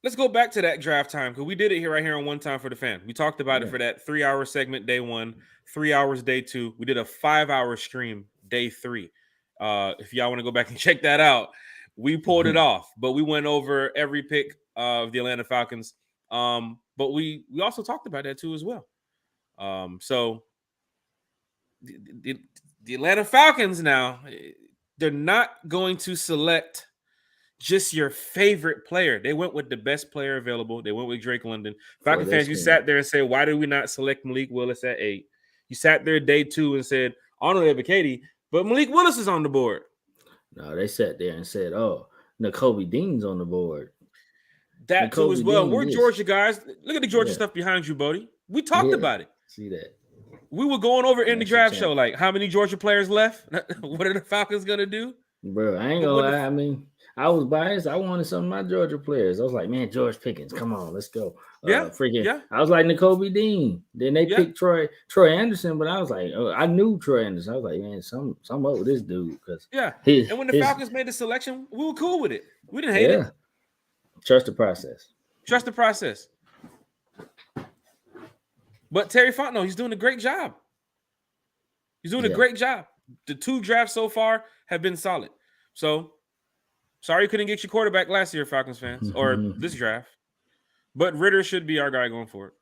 Let's go back to that draft time because we did it right here on One Time for the Fan. We talked about it for that 3-hour segment day 1, 3 hours day 2. We did a 5-hour stream day 3. If y'all want to go back and check that out, we pulled it off, but we went over every pick of the Atlanta Falcons. But we also talked about that too as well. So the Atlanta Falcons now, they're not going to select just your favorite player. They went with the best player available. They went with Drake London. Falcon fans, you sat there and said, why did we not select Malik Willis at 8? You sat there day 2 and said, Arnold Ebiketie, but Malik Willis is on the board.
No, they sat there and said, Nakobe Dean's on the board.
That Nakobe too as well. We're Georgia guys. Look at the Georgia stuff behind you, Bodie. We talked about it.
See that.
We were going over in the
National
draft
champ.
show, like how many Georgia players left? What are the Falcons gonna do?
Bro, I ain't gonna lie. I mean, I was biased. I wanted some of my Georgia players. I was like, man, George Pickens, come on, let's go.
Yeah.
I was like N'Kobe Dean. Then they picked Troy Anderson, but I was like, I knew Troy Anderson. I was like, man, some up with this dude because
And when the Falcons made the selection, we were cool with it. We didn't hate it.
Trust the process.
Trust the process. But Terry Fontenot, he's doing a great job. He's doing a great job. The 2 drafts so far have been solid. So, sorry you couldn't get your quarterback last year, Falcons fans, or this draft. But Ritter should be our guy going forward.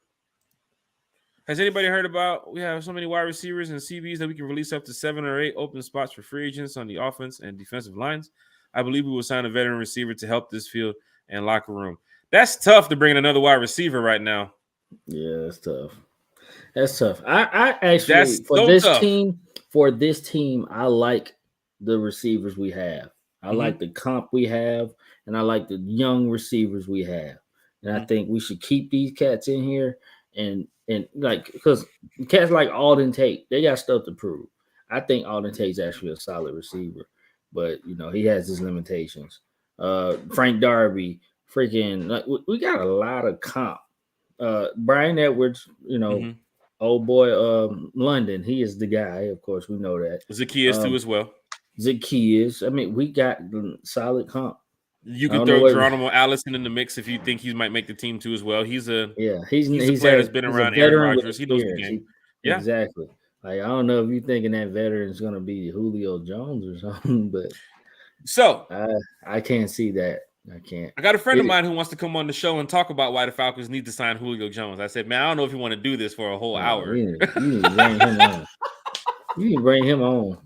Has anybody heard about we have so many wide receivers and CBs that we can release up to 7 or 8 open spots for free agents on the offense and defensive lines? I believe we will sign a veteran receiver to help this field and locker room. That's tough to bring in another wide receiver right now.
Yeah, that's tough. That's tough. I actually for this team, I like the receivers we have. I like the comp we have, and I like the young receivers we have. And I think we should keep these cats in here and like because cats like Alden Tate, they got stuff to prove. I think Alden Tate's actually a solid receiver, but he has his limitations. Frank Darby, we got a lot of comp. Brian Edwards, old boy, London, he is the guy. Of course, we know that.
Zacchaeus too as well.
Zacchaeus. I mean, we got solid comp.
You could throw Geronimo Allison in the mix if you think he might make the team too as well. He's a player that's been around Aaron Rodgers. He knows the game.
Exactly. Like I don't know if you're thinking that veteran is going to be Julio Jones or something, but I can't see that. I can't.
I got a friend of mine who wants to come on the show and talk about why the Falcons need to sign Julio Jones. I said, man, I don't know if you want to do this for a whole hour.
You need to bring him on. You need to bring him on.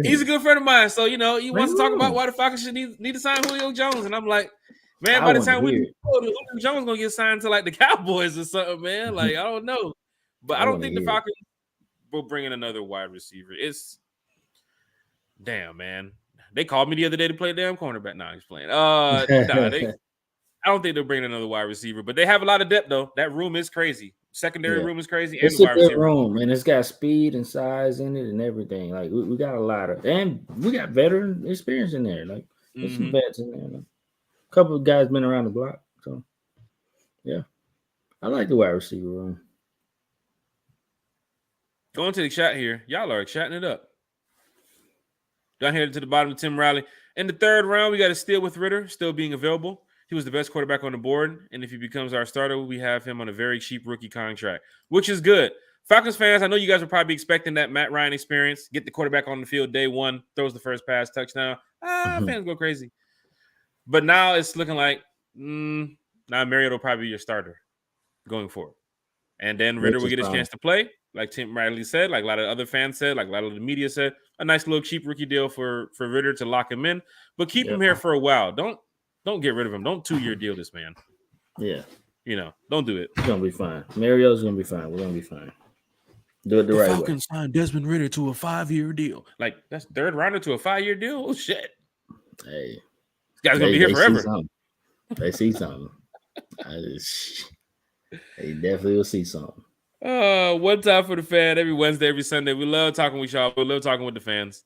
He's a good friend of mine, so he wants to talk about why the Falcons should need to sign Julio Jones, and I'm like, man, by the time Julio Jones gonna get signed to like the Cowboys or something, man. Like I don't know, but I don't think the Falcons will bring in another wide receiver. It's damn, man. They called me the other day to play damn cornerback. Nah, he's playing. I don't think they'll bring in another wide receiver, but they have a lot of depth though. That room is crazy. Secondary room is crazy.
It's a good room, and it's got speed and size in it and everything. Like we got a lot of, and we got veteran experience in there. Like there's some vets in there. Like, a couple of guys been around the block. So yeah, I like the wide receiver room.
Going to the chat here, y'all are chatting it up. Down here to the bottom of Tim Riley. In the 3rd round, we got a steal with Ritter still being available. He was the best quarterback on the board, and if he becomes our starter, we have him on a very cheap rookie contract, which is good. Falcons fans, I know you guys are probably expecting that Matt Ryan experience. Get the quarterback on the field day one, throws the first pass, touchdown. Fans go crazy. But now it's looking like now Mariota will probably be your starter going forward. And then Ritter will get his chance to play, like Tim Riley said, like a lot of other fans said, like a lot of the media said. A nice little cheap rookie deal for Ritter to lock him in, but keep him here for a while. Don't get rid of him. Don't 2-year deal this man.
Yeah.
Don't do it.
It's going to be fine. Mariota's going to be fine. We're going to be fine. Do it the right way.
Falcons signed Desmond Ritter to a 5-year deal. Like, that's 3rd rounder to a 5-year deal? Oh, shit.
Hey.
This guy's going to be here forever.
They see something. They definitely will see something.
One time for the fan every Wednesday, every Sunday. We love talking with y'all. We love talking with the fans.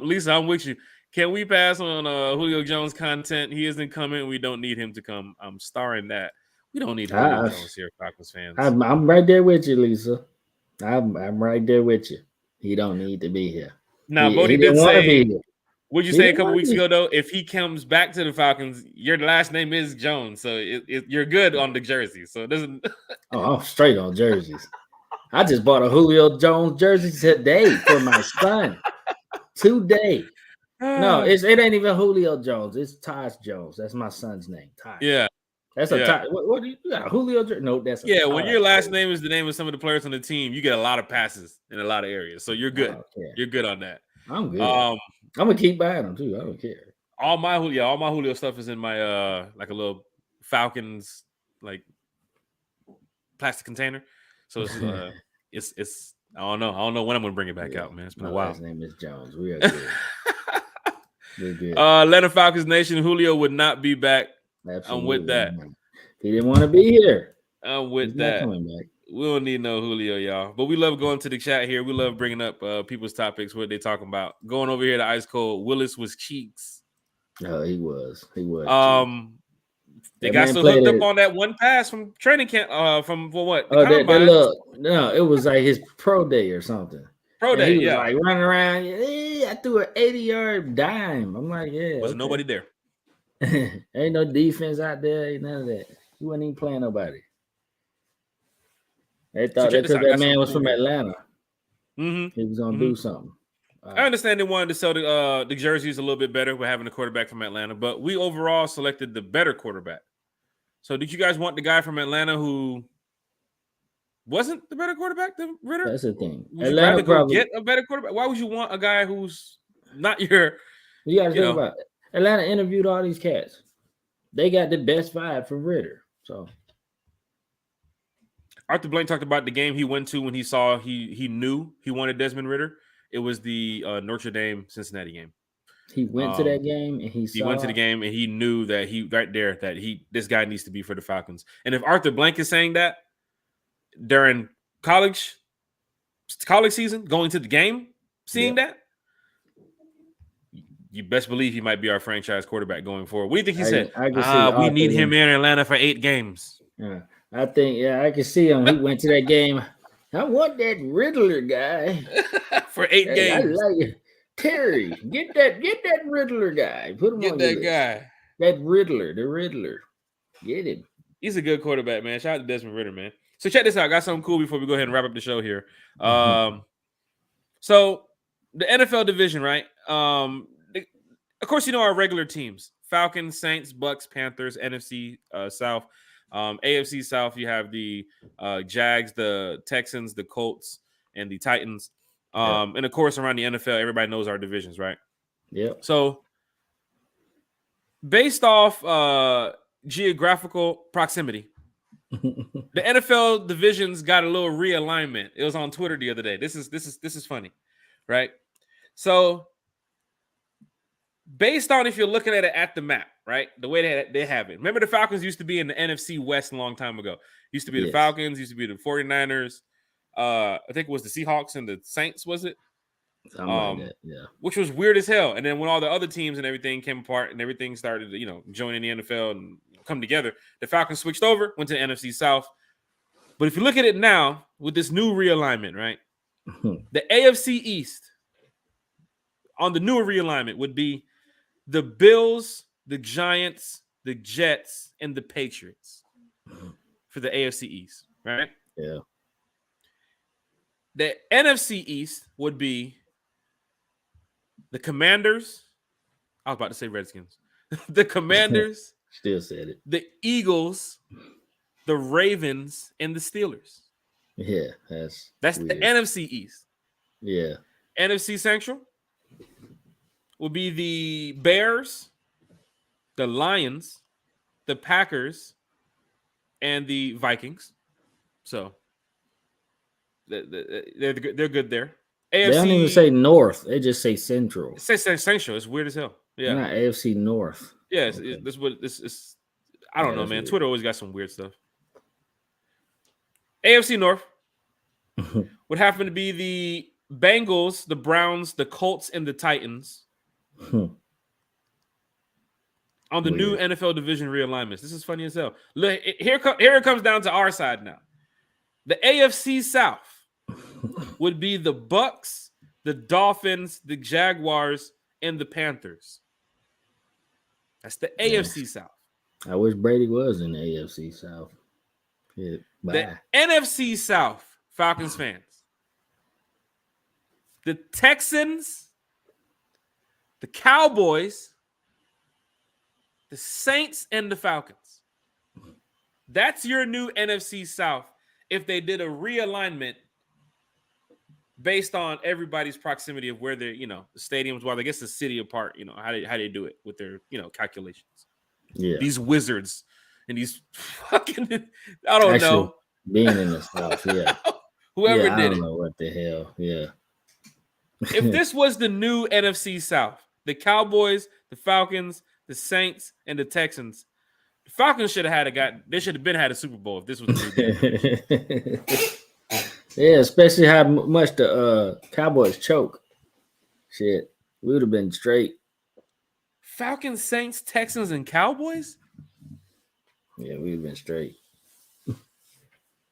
Lisa, I'm with you. Can we pass on Julio Jones content? He isn't coming. We don't need him to come. I'm starring that. We don't need Julio Jones here, Falcons fans.
I'm right there with you, Lisa. I'm right there with you. He don't need to be here.
Now, Bodie did say, what'd you say a couple weeks ago, though? If he comes back to the Falcons, your last name is Jones. So you're good on the jersey. So it doesn't.
I'm straight on jerseys. I just bought a Julio Jones jersey today for my son. Today. No, it ain't even Julio Jones. It's Taj Jones. That's my son's name. Taj.
Yeah.
That's a Taj. What do you got? Julio Jones? No, that's a
Taj. When your last name is the name of some of the players on the team, you get a lot of passes in a lot of areas. So you're good. You're good on that.
I'm good. I'm gonna keep buying them too. I don't care.
All my Julio stuff is in my like a little Falcons like plastic container. So it's I don't know when I'm gonna bring it back out, man. It's been a while.
His name is Jones. We are good. We're good.
Atlanta Falcons Nation, Julio would not be back. Absolutely. I'm with that.
He didn't want to be here.
I'm with that.
Not coming back.
We don't need no Julio, y'all. But we love going to the chat here. We love bringing up people's topics, what they talking about. Going over here to Ice Cold. Willis was cheeks.
No, he was. He was.
They got so hooked up on that one pass from training camp. From what? The combine.
No, it was like his pro day or something.
Pro day.
He was like running around. Hey, I threw an 80-yard dime. I'm like, yeah.
Wasn't nobody there.
Ain't no defense out there. Ain't none of that. He wasn't even playing nobody. They thought that man was from Atlanta.
Mm-hmm.
He was gonna do something.
I understand they wanted to sell the jerseys a little bit better with having a quarterback from Atlanta, but we overall selected the better quarterback. So did you guys want the guy from Atlanta who wasn't the better quarterback than Ritter?
That's the thing.
Would you rather go get a better quarterback? Why would you want a guy who's not your?
You got to think about it. Atlanta interviewed all these cats. They got the best vibe from Ritter. So
Arthur Blank talked about the game he went to when he saw he knew he wanted Desmond Ritter. It was the Notre Dame Cincinnati game.
He went to that game and he
went to the game and he knew that this guy needs to be for the Falcons. And if Arthur Blank is saying that during college season, going to the game, seeing that, you best believe he might be our franchise quarterback going forward. What do you think he said? We need him in Atlanta for 8 games.
Yeah, I think I can see him. He went to that game. I want that Riddler guy
for 8 games.
I like it. Terry, get that Riddler guy. Put him on
that guy.
That Riddler, the Riddler. Get him.
He's a good quarterback, man. Shout out to Desmond Ritter, man. So check this out. I got something cool before we go ahead and wrap up the show here. So the NFL division, right? Of course, you know our regular teams: Falcons, Saints, Bucks, Panthers, NFC South. AFC South, you have the Jags, the Texans, the Colts, and the Titans. And of course, around the NFL, everybody knows our divisions, right?
Yeah.
So based off geographical proximity, the NFL divisions got a little realignment. It was on Twitter the other day. This is funny, right? So based on if you're looking at it at the map, right? The way they have it. Remember the Falcons used to be in the NFC West a long time ago. Used to be the Falcons, used to be the 49ers. I think it was the Seahawks and the Saints, was it?
Something like that, yeah.
Which was weird as hell. And then when all the other teams and everything came apart and everything started to, join in the NFL and come together, the Falcons switched over, went to the NFC South. But if you look at it now with this new realignment, right? The AFC East on the newer realignment would be the Bills, the Giants, the Jets, and the Patriots for the AFC East, right?
Yeah.
The NFC East would be the Commanders. I was about to say Redskins. The Commanders.
Still said it.
The Eagles, the Ravens, and the Steelers.
Yeah,
that's
weird.
The NFC East.
Yeah.
NFC Central will be the Bears, the Lions, the Packers, and the Vikings. So they're good there. AFC,
they don't even say North; they just say Central.
It says Central. It's weird as hell. Yeah,
not AFC North.
Yeah, this what this is. I don't know, man. Weird. Twitter always got some weird stuff. AFC North would happen to be the Bengals, the Browns, the Colts, and the Titans. On the new NFL division realignments. This is funny as hell. Look, here it comes down to our side now. The AFC South would be the Bucks, the Dolphins, the Jaguars, and the Panthers. That's the AFC South.
I wish Brady was in the AFC South. Yeah,
the NFC South, Falcons fans. The Texans, the Cowboys, the Saints, and the Falcons. That's your new NFC South if they did a realignment based on everybody's proximity of where they're, the stadiums, while I guess the city apart, how they do it with their, calculations.
Yeah.
These wizards and these fucking, I don't know.
Being in the South, yeah.
Whoever did it.
I don't know what the hell, yeah.
If this was the new NFC South, the Cowboys, the Falcons, the Saints, and the Texans, Falcons should have they should have been had a Super Bowl if this was the new game.
Yeah, especially how much the Cowboys choke. Shit, we would have been straight.
Falcons, Saints, Texans, and Cowboys?
Yeah, we'd have been straight.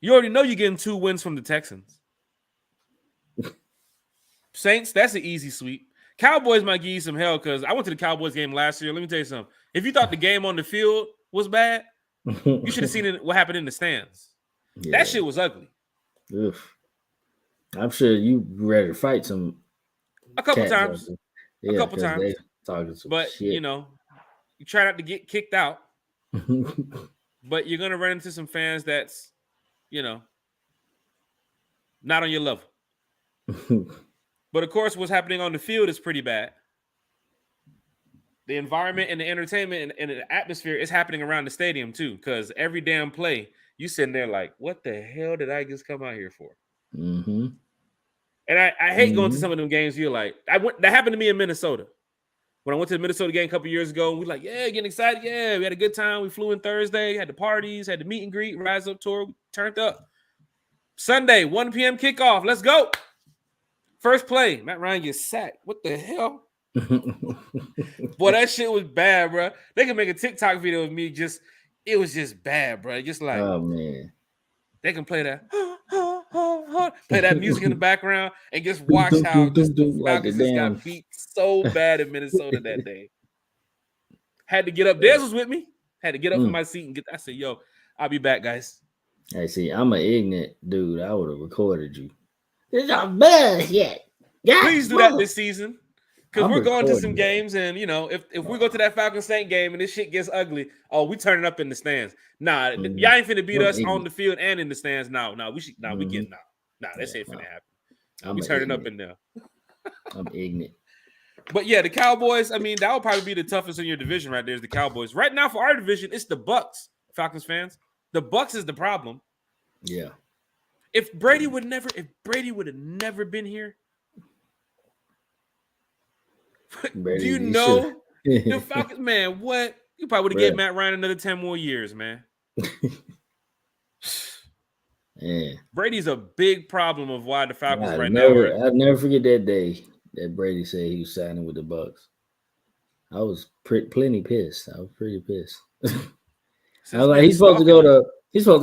You already know you're getting 2 wins from the Texans. Saints, that's an easy sweep. Cowboys might give you some hell because I went to the Cowboys game last year. Let me tell you something. If you thought the game on the field was bad, you should have seen what happened in the stands. Yeah. That shit was ugly.
Oof. I'm sure you ready to fight
a couple times. Yeah, a couple times. But
shit.
You know, you try not to get kicked out. But you're gonna run into some fans that's, you know, not on your level. But of course, what's happening on the field is pretty bad. The environment and the entertainment and the atmosphere is happening around the stadium too, because every damn play, you sitting there like, what the hell did I just come out here for?
Mm-hmm.
And I hate going to some of them games. You're like, that happened to me in Minnesota. When I went to the Minnesota game a couple years ago, and we like, yeah, getting excited. Yeah, we had a good time. We flew in Thursday, had the parties, had the meet and greet, Rise Up tour, we turned up. Sunday, 1 p.m. kickoff. Let's go. First play, Matt Ryan gets sacked. What the hell? Boy, that shit was bad, bro. They can make a TikTok video of me it was just bad, bro. Just like,
oh man,
they can play that, play that music in the background and just watch how the Falcons just got beat so bad in Minnesota that day. Had to get up. Dez was with me. Had to get up from my seat and I said, yo, I'll be back, guys.
Hey, see, I'm an ignorant dude. I would have recorded you. It's not bad yet. Yeah,
please do that this season. Because we're going to some games, and you know, if we go to that Falcons Saint game and this shit gets ugly, we turning up in the stands. Nah, y'all ain't finna beat us on the field and in the stands. We getting out. Nah, that shit finna happen. We turning up in there.
I'm ignorant.
But yeah, the Cowboys. I mean, that would probably be the toughest in your division right there. Is the Cowboys right now for our division? It's the Bucks. Falcons fans, the Bucks is the problem.
Yeah.
If Brady would have never been here.
Brady,
do you know the Falcons, man? What you probably would have gave Matt Ryan another 10 more years, man.
Yeah.
Brady's a big problem of why the Falcons
I'll never forget that day that Brady said he was signing with the Bucks. I was plenty pissed. I was pretty pissed. I was like, he's supposed to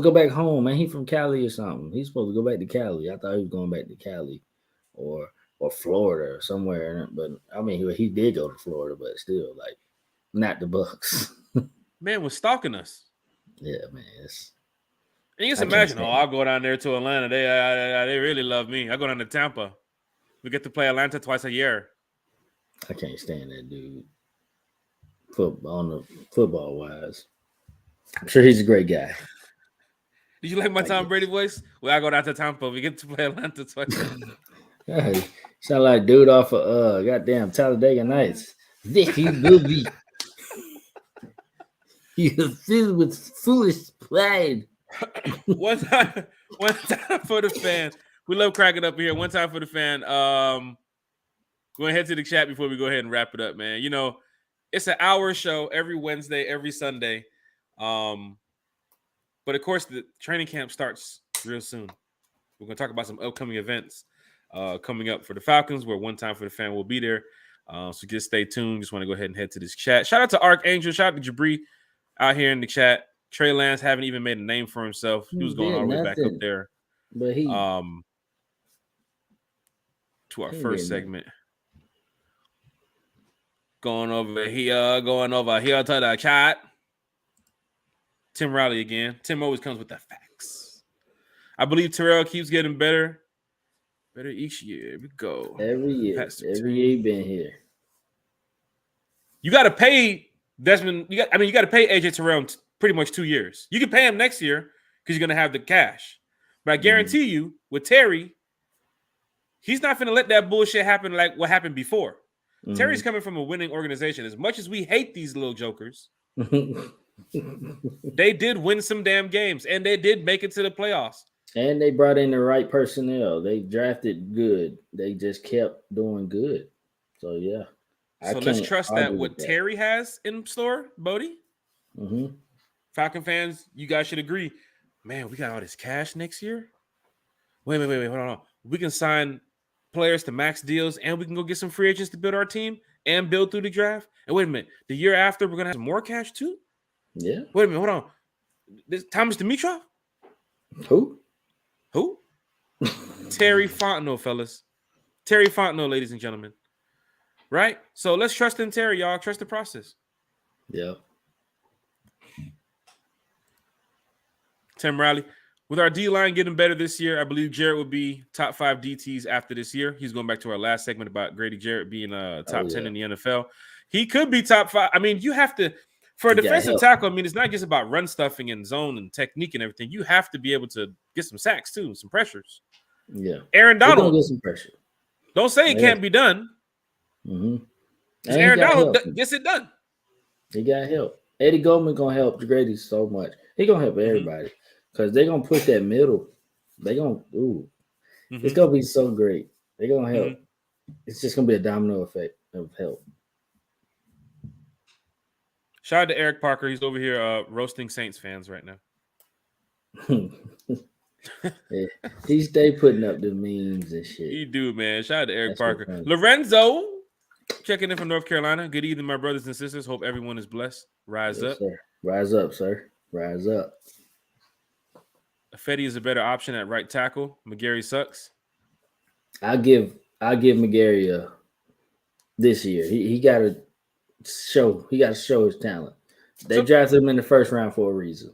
go back home, man. He's from Cali or something. He's supposed to go back to Cali. I thought he was going back to Cali or Florida or somewhere. But I mean, he did go to Florida, but still, like, not the Bucks.
Man was stalking us.
Yeah, man.
And you can imagine, I'll go down there to Atlanta. They really love me. I go down to Tampa. We get to play Atlanta twice a year.
I can't stand that dude. Football wise, I'm sure he's a great guy.
Did you like my Tom Brady voice? Well, I go down to Tampa. We get to play Atlanta twice a year.
Hey, sound like dude off of goddamn Talladega Nights. Vicky Booby. You're filled with foolish pride.
one time for the fan. We love cracking up here. One time for the fan. Go ahead to the chat before we go ahead and wrap it up, man. You know, it's an hour show every Wednesday, every Sunday. But of course, the training camp starts real soon. We're going to talk about some upcoming events coming up for the Falcons, where One Time for the Fan will be there. So just stay tuned. Just want to go ahead and head to this chat. Shout out to Archangel. Shout out to Jabri out here in the chat. Trey Lance haven't even made a name for himself. He was going all the way back up there.
But he
to our first segment. Going over here to the chat. Tim Riley again. Tim always comes with the facts. I believe Terrell keeps getting better each year. Here we go.
Every year he's been here.
You got to pay Desmond. You got to pay AJ Terrell pretty much 2 years. You can pay him next year because you're going to have the cash. But I guarantee you, with Terry, he's not going to let that bullshit happen like what happened before. Mm-hmm. Terry's coming from a winning organization. As much as we hate these little jokers, they did win some damn games, and they did make it to the playoffs.
And they brought in the right personnel. They drafted good. They just kept doing good. So, yeah.
So let's trust that what Terry has in store, Bodie.
Mm-hmm.
Falcon fans, you guys should agree. Man, we got all this cash next year. Wait, hold on. We can sign players to max deals, and we can go get some free agents to build our team and build through the draft. And wait a minute, the year after, we're gonna have some more cash too.
Yeah.
Wait a minute, hold on. This Thomas Dimitrov?
Who?
Terry Fontenot, fellas. Terry Fontenot, ladies and gentlemen. Right? So let's trust in Terry, y'all. Trust the process.
Yeah.
Tim Riley. With our D-line getting better this year, I believe Jarrett will be top 5 DTs after this year. He's going back to our last segment about Grady Jarrett being top 10 in the NFL. He could be top 5. I mean, you have to, for a defensive tackle, I mean, it's not just about run stuffing and zone and technique and everything. You have to be able to get some sacks too, some pressures.
Yeah.
Aaron Donald.
Get some pressure.
Don't say it can't be done.
Mm-hmm.
Aaron Donald gets it done.
He got help. Eddie Goldman going to help Grady so much. He going to help everybody. Because they're going to push that middle. They're going to, it's going to be so great. They're going to help. It's just going to be a domino effect of help.
Shout out to Eric Parker. He's over here roasting Saints fans right now.
Yeah. He stay putting up the memes and shit.
You do, man. Shout out to Eric Parker. Lorenzo, checking in from North Carolina. Good evening, my brothers and sisters. Hope everyone is blessed. Rise up.
Sir. Rise up, sir. Rise up.
Fetty is a better option at right tackle. McGarry sucks.
I'll give McGarry this year. He got to show his talent. They drafted him in the first round for a reason.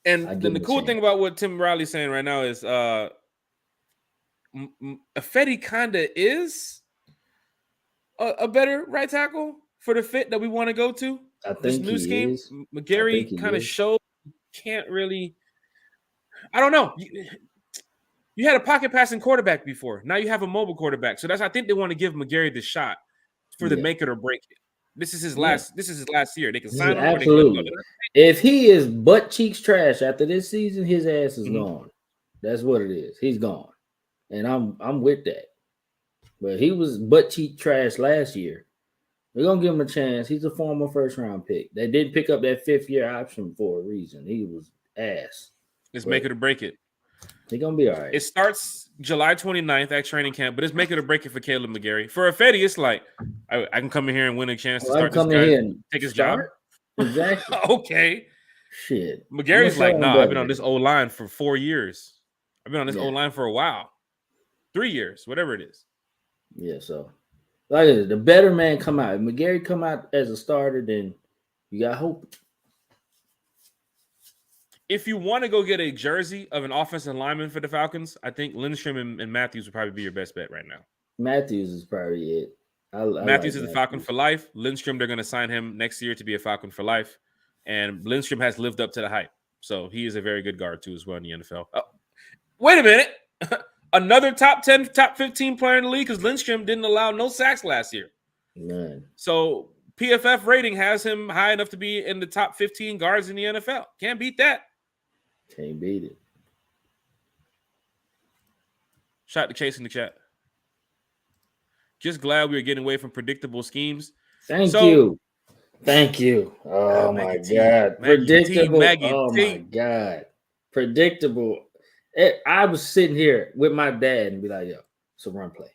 And then the cool thing about what Tim Riley's saying right now is Fetty kind of is a better right tackle for the fit that we want to go to.
I think
this new scheme.
Is.
McGarry kind of showed can't really. I don't know. You had a pocket passing quarterback before. Now you have a mobile quarterback. So I think they want to give McGarry the shot for the make it or break it. This is his last. This is his last year. They can sign him.
Absolutely. If he is butt cheeks trash after this season, his ass is gone. That's what it is. He's gone, and I'm with that. But he was butt cheek trash last year. We're gonna give him a chance. He's a former first round pick. They did pick up that 5th year option for a reason. He was ass.
It's make it or break it.
He's gonna be all right.
It starts July 29th at training camp, but it's make it or break it for Caleb McGarry. For Fetty, it's like I can come in here and win a chance to start this guy and take his job.
Exactly.
Okay.
Shit.
McGarry's like, nah, I've been on this O-line for 4 years. I've been on this O-line for a while. 3 years, whatever it is.
Yeah, so like the better man come out. If McGarry come out as a starter, then you got hope.
If you want to go get a jersey of an offensive lineman for the Falcons, I think Lindstrom and Matthews would probably be your best bet right now.
Matthews is probably it.
Matthews is a Falcon for life. Lindstrom, they're going to sign him next year to be a Falcon for life. And Lindstrom has lived up to the hype. So he is a very good guard too as well in the NFL. Oh, wait a minute. Another top 10, top 15 player in the league because Lindstrom didn't allow no sacks last year.
None.
So PFF rating has him high enough to be in the top 15 guards in the NFL. Can't beat that.
Can't beat it.
Shout to Chase in the chat. Just glad we are getting away from predictable schemes.
Thank you. Oh my God. Predictable. My God. Predictable. I was sitting here with my dad and be like, yo, it's a run play.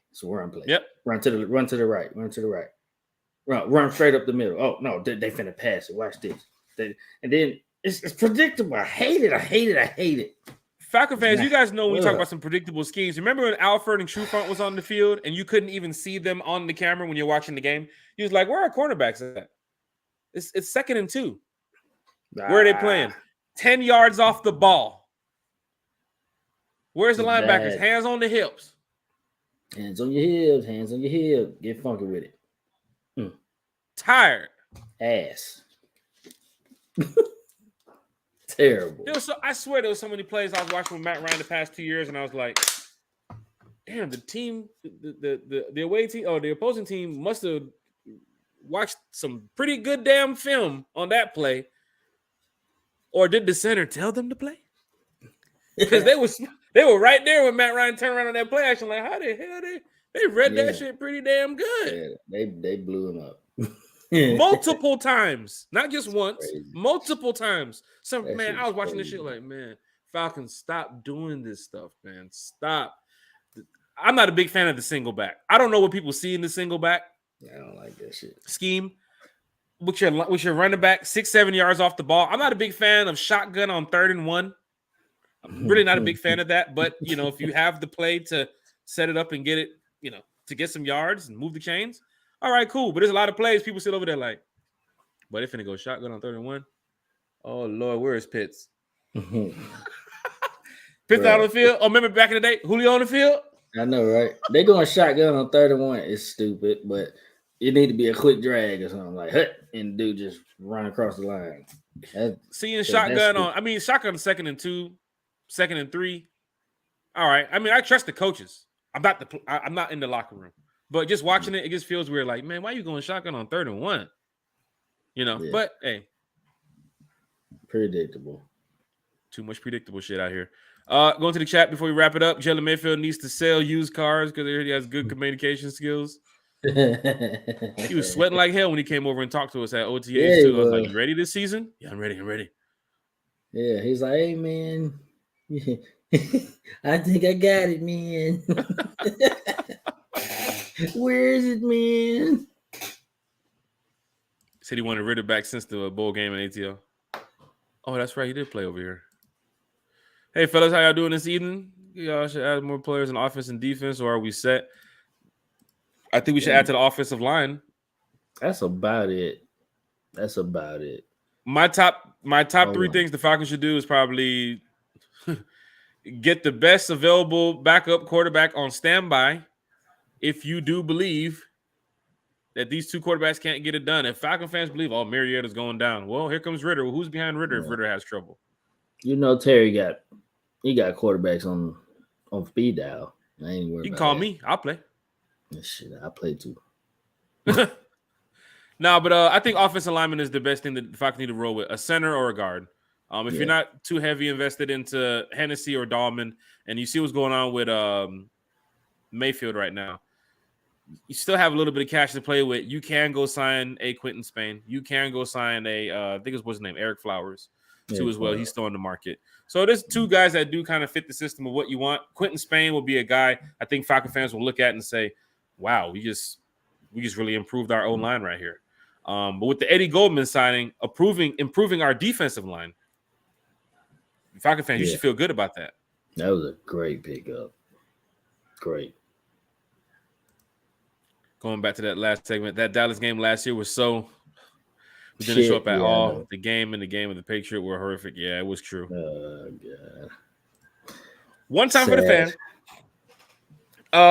Yep.
Run to the right. Run straight up the middle. Oh, no, they finna pass it. Watch this. And then it's predictable. I hate it.
Falcon fans, you guys know when we talk about some predictable schemes. Remember when Alfred and Trufant was on the field and you couldn't even see them on the camera when you're watching the game? He was like, where are cornerbacks at? It's 2nd and 2. Where are they playing? 10 yards off the ball. Where's the linebackers? Hands on the hips.
Hands on your hips. Get funky with it.
Tired.
Ass. Terrible.
I swear there was so many plays I was watching with Matt Ryan the past 2 years, and I was like, damn, the team, the away team or the opposing team must have watched some pretty good damn film on that play. Or did the center tell them to play? Because they were right there when Matt Ryan turned around on that play action. Like, how the hell they read that shit pretty damn good.
Yeah, they blew him up.
multiple times, not just once,
crazy.
multiple times.
That
Man, I was watching this
crazy.
shit like, man, Falcons, stop doing this stuff, man. Stop. I'm not a big fan of the single back. I don't know what people see in the single back.
I don't like that shit.
Scheme with your running back 6-7 yards off the ball. I'm not a big fan of shotgun on 3rd and 1. I'm really not a big fan of that. But if you have the play to set it up and get it, to get some yards and move the chains, all right, cool. But there's a lot of plays people sit over there like, but if it go shotgun on 3rd and 1, oh Lord, where is Pitts? Pitts out on the field. Oh, remember back in the day, Julio on the field?
I know, right? They going shotgun on 3rd and 1. It's stupid, but it need to be a quick drag or something like that, and dude just run across the line.
Seeing shotgun on, shotgun 2nd and 2, 2nd and 3. All right. I mean, I trust the coaches. I'm not in the locker room, but just watching it just feels weird. Like, man, why are you going shotgun on 3rd and 1? But hey,
predictable.
Too much predictable shit out here. Going to the chat before we wrap it up. Jalen Mayfield needs to sell used cars because he has good communication skills. He was sweating like hell when he came over and talked to us at OTAs too. I was like, "You ready this season?" Yeah, I'm ready.
Yeah, he's like, "Hey, man, I think I got it, man. Where is it, man?"
Said he wanted Ritter back since the bowl game in ATL. Oh, that's right. He did play over here. Hey, fellas, how y'all doing this evening? Y'all should add more players in offense and defense, or are we set? I think we should add to the offensive line.
That's about it.
My top 3 things the Falcons should do is probably get the best available backup quarterback on standby. If you do believe that these 2 quarterbacks can't get it done, if Falcon fans believe, Marietta's going down, well, here comes Ritter. Well, who's behind Ritter if Ritter has trouble?
Terry got quarterbacks on speed dial. I ain't worried.
You can call me. I'll play.
Shit, I play too.
No, but I think offensive lineman is the best thing that the Falcons need to roll with, a center or a guard. If you're not too heavy invested into Hennessy or Dahlman, and you see what's going on with Mayfield right now, you still have a little bit of cash to play with. You can go sign a Quentin Spain. You can go sign I think what's his name, Eric Flowers, too, as well. He's still on the market. So there's 2 guys that do kind of fit the system of what you want. Quentin Spain will be a guy I think Falcon fans will look at and say, wow, we just really improved our own line right here. But with the Eddie Goldman signing, improving our defensive line, Falcon fans, you should feel good about that.
That was a great pickup. Great.
Going back to that last segment, that Dallas game last year was so we didn't show up at all. The game and the game of the Patriot were horrific. Yeah, it was true.
Oh, God.
One time for the fan.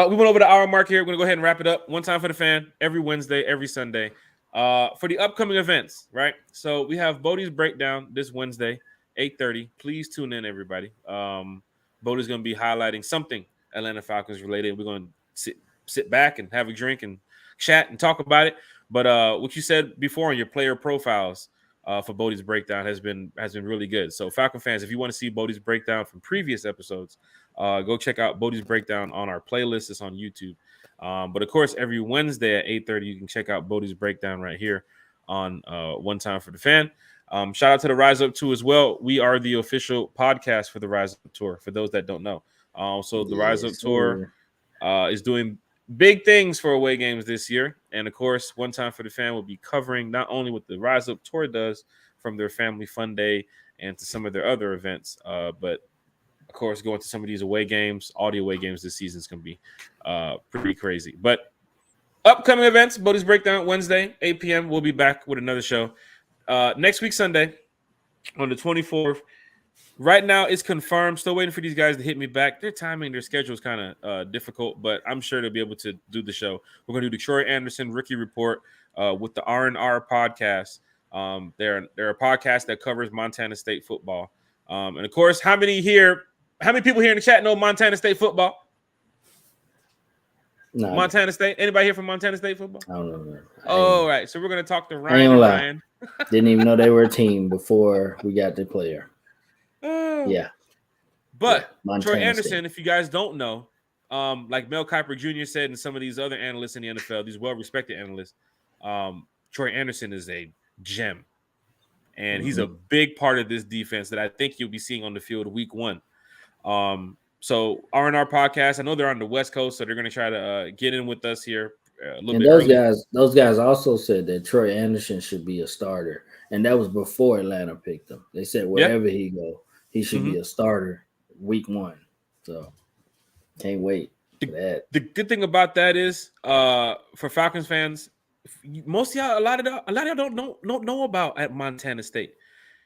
We went over the hour mark here. We're going to go ahead and wrap it up. One time for the fan, every Wednesday, every Sunday. For the upcoming events, right? So we have Bodie's Breakdown this Wednesday, 8:30. Please tune in, everybody. Bodie's going to be highlighting something Atlanta Falcons related. We're going to sit back and have a drink and chat and talk about it. But what you said before on your player profiles for Bodie's Breakdown has been really good. So Falcon fans, if you want to see Bodie's Breakdown from previous episodes, go check out Bodie's Breakdown on our playlist. It's on YouTube. But of course, every Wednesday at 8:30, you can check out Bodie's Breakdown right here on One Time for the Fan. Shout out to the Rise Up 2 as well. We are the official podcast for the Rise Up Tour, for those that don't know. So the Rise Up Tour is doing big things for away games this year. And of course, One Time for the Fan will be covering not only what the Rise Up Tour does from their Family Fun Day and to some of their other events, but of course, going to some of these away games, all the away games this season is going to be pretty crazy. But upcoming events, Bodie's Breakdown, Wednesday, 8 p.m. We'll be back with another show. Next week, Sunday, on the 24th. Right now, it's confirmed. Still waiting for these guys to hit me back. Their timing, their schedule is kind of difficult, but I'm sure they'll be able to do the show. We're going to do the Troy Anderson Rookie Report with the R&R podcast. They're a podcast that covers Montana State football. And of course, how many people here in the chat know Montana State football?
No,
Montana State? Anybody here from Montana State football?
I don't know.
All right. So we're going to talk to Ryan and Ryan.
Didn't even know they were a team before we got the player. Yeah.
But
yeah,
Troy Anderson, State. If you guys don't know, like Mel Kiper Jr. said and some of these other analysts in the NFL, these well-respected analysts, Troy Anderson is a gem. And he's a big part of this defense that I think you'll be seeing on the field week 1. So R&R podcast, I know they're on the West Coast, so they're going to try to get in with us here a little bit early.
Those guys also said that Troy Anderson should be a starter, and that was before Atlanta picked him. They said wherever he go, he should be a starter week 1. So can't wait for that.
The good thing about that is, for Falcons fans, most of y'all, a lot of y'all don't know about at Montana State.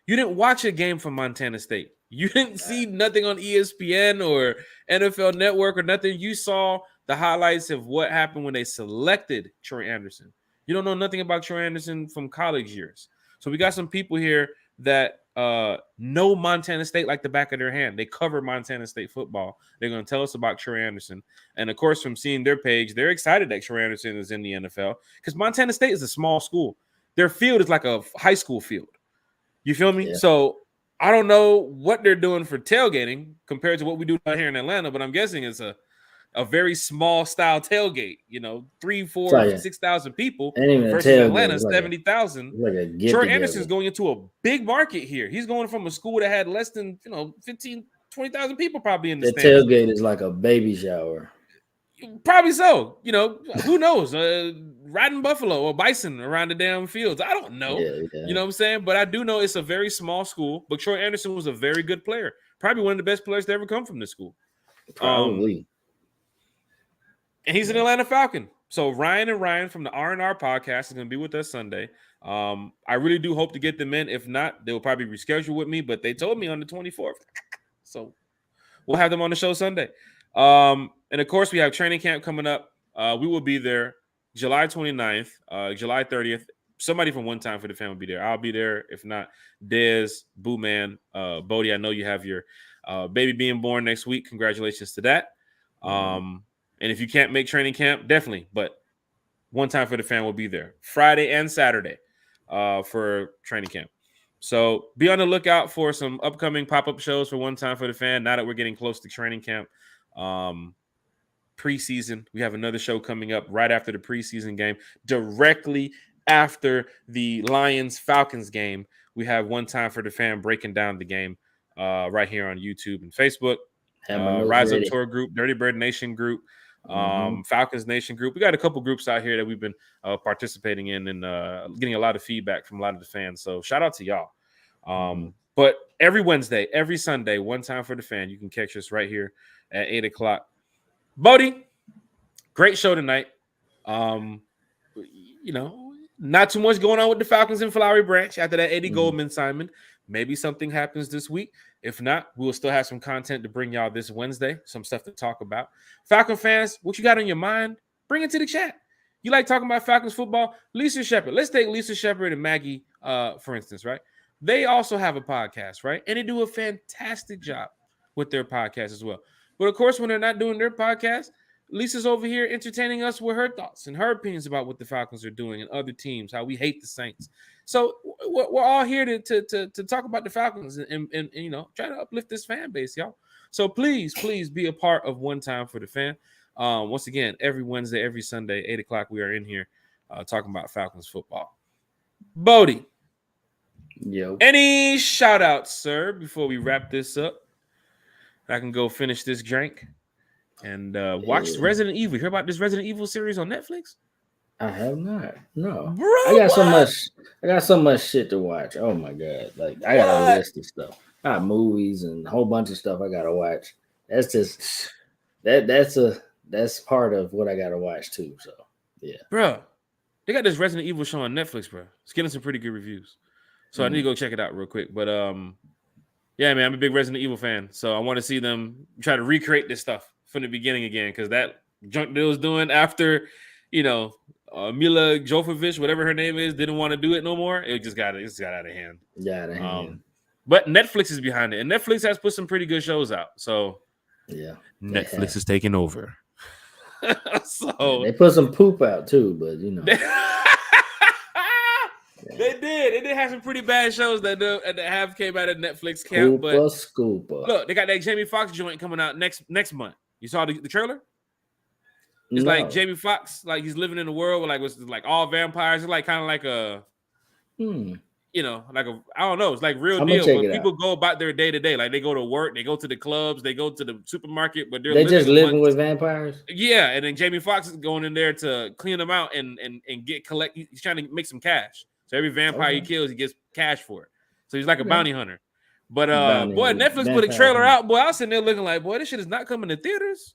You didn't watch a game from Montana State. You didn't see nothing on ESPN or NFL Network or nothing. You saw the highlights of what happened when they selected Troy Anderson. You don't know nothing about Troy Anderson from college years. So we got some people here that know Montana State like the back of their hand. They cover Montana State football. They're going to tell us about Troy Anderson. And, of course, from seeing their page, they're excited that Troy Anderson is in the NFL because Montana State is a small school. Their field is like a high school field. You feel me? Yeah. So I don't know what they're doing for tailgating compared to what we do down here in Atlanta, but I'm guessing it's a very small style tailgate, 3, 4, 6,000 people versus Atlanta, 70,000. Troy Anderson's going into a big market here. He's going from a school that had less than, 15, 20,000 people probably in the stands.
The tailgate is like a baby shower.
Probably so. Who knows? Riding buffalo or bison around the damn fields. I don't know.
Yeah.
You know what I'm saying? But I do know it's a very small school. But Troy Anderson was a very good player. Probably one of the best players to ever come from this school.
Probably.
And he's an Atlanta Falcon. So Ryan from the R&R podcast is going to be with us Sunday. I really do hope to get them in. If not, they'll probably reschedule with me. But they told me on the 24th. So we'll have them on the show Sunday. And, of course, we have training camp coming up. We will be there July 29th, July 30th. Somebody from One Time for the Fan will be there. I'll be there. If not, Dez, Boo Man, Bodie, I know you have your baby being born next week. Congratulations to that. And if you can't make training camp, definitely. But One Time for the Fan will be there Friday and Saturday for training camp. So be on the lookout for some upcoming pop-up shows for One Time for the Fan now that we're getting close to training camp. Preseason, we have another show coming up right after the preseason game, directly after the Lions-Falcons game. We have One Time for the Fan breaking down the game right here on YouTube and Facebook. Rise Up Tour group, Dirty Bird Nation group, Falcons Nation group. We got a couple groups out here that we've been participating in and getting a lot of feedback from a lot of the fans. So shout out to y'all. But every Wednesday, every Sunday, One Time for the Fan, you can catch us right here at 8 o'clock. Bodie, great show tonight. Not too much going on with the Falcons in Flowery Branch after that Eddie Goldman Simon. Maybe something happens this week. If not, we'll still have some content to bring y'all this Wednesday, some stuff to talk about. Falcon fans, what you got on your mind, bring it to the chat. You like talking about Falcons football? Lisa Shepard. Let's take Lisa Shepard and Maggie, for instance, right? They also have a podcast, right? And they do a fantastic job with their podcast as well. But, of course, when they're not doing their podcast, Lisa's over here entertaining us with her thoughts and her opinions about what the Falcons are doing and other teams, how we hate the Saints. So we're all here to talk about the Falcons and try to uplift this fan base, y'all. So please be a part of One Time for the Fan. Once again, every Wednesday, every Sunday, 8 o'clock, we are in here talking about Falcons football. Bodie.
Yo.
Any shout-outs, sir, before we wrap this up? I can go finish this drink and watch Resident Evil. You hear about this Resident Evil series on Netflix?
I have not. No.
Bro,
I got so much shit to watch. Oh my god. Like I got a list of stuff. I got movies and a whole bunch of stuff I gotta watch. That's just that's part of what I gotta watch too. So yeah.
Bro, they got this Resident Evil show on Netflix, bro. It's getting some pretty good reviews. So I need to go check it out real quick. But yeah, man, I'm a big Resident Evil fan. So I want to see them try to recreate this stuff from the beginning again. Because that junk they was doing after, Mila Jovovich, whatever her name is, didn't want to do it no more. It just got out of hand.
Yeah, out of hand.
But Netflix is behind it. And Netflix has put some pretty good shows out. So yeah, Netflix is taking over. So
they put some poop out too, but
They did have some pretty bad shows that have came out of Netflix camp.
Scooper.
Look, they got that Jamie Foxx joint coming out next month. You saw the trailer? It's
No.
like Jamie Foxx, like he's living in a world where with like all vampires. It's like kind of like a, like a, I don't know. It's like real deal. But people go about their day to day. Like they go to work, they go to the clubs, they go to the supermarket, but
they're just living with vampires.
Yeah, and then Jamie Foxx is going in there to clean them out and collect. He's trying to make some cash. So every vampire he kills, he gets cash for it. So he's like a bounty hunter. But boy, Netflix put a trailer out. Boy, I was sitting there looking like, boy, this shit is not coming to theaters.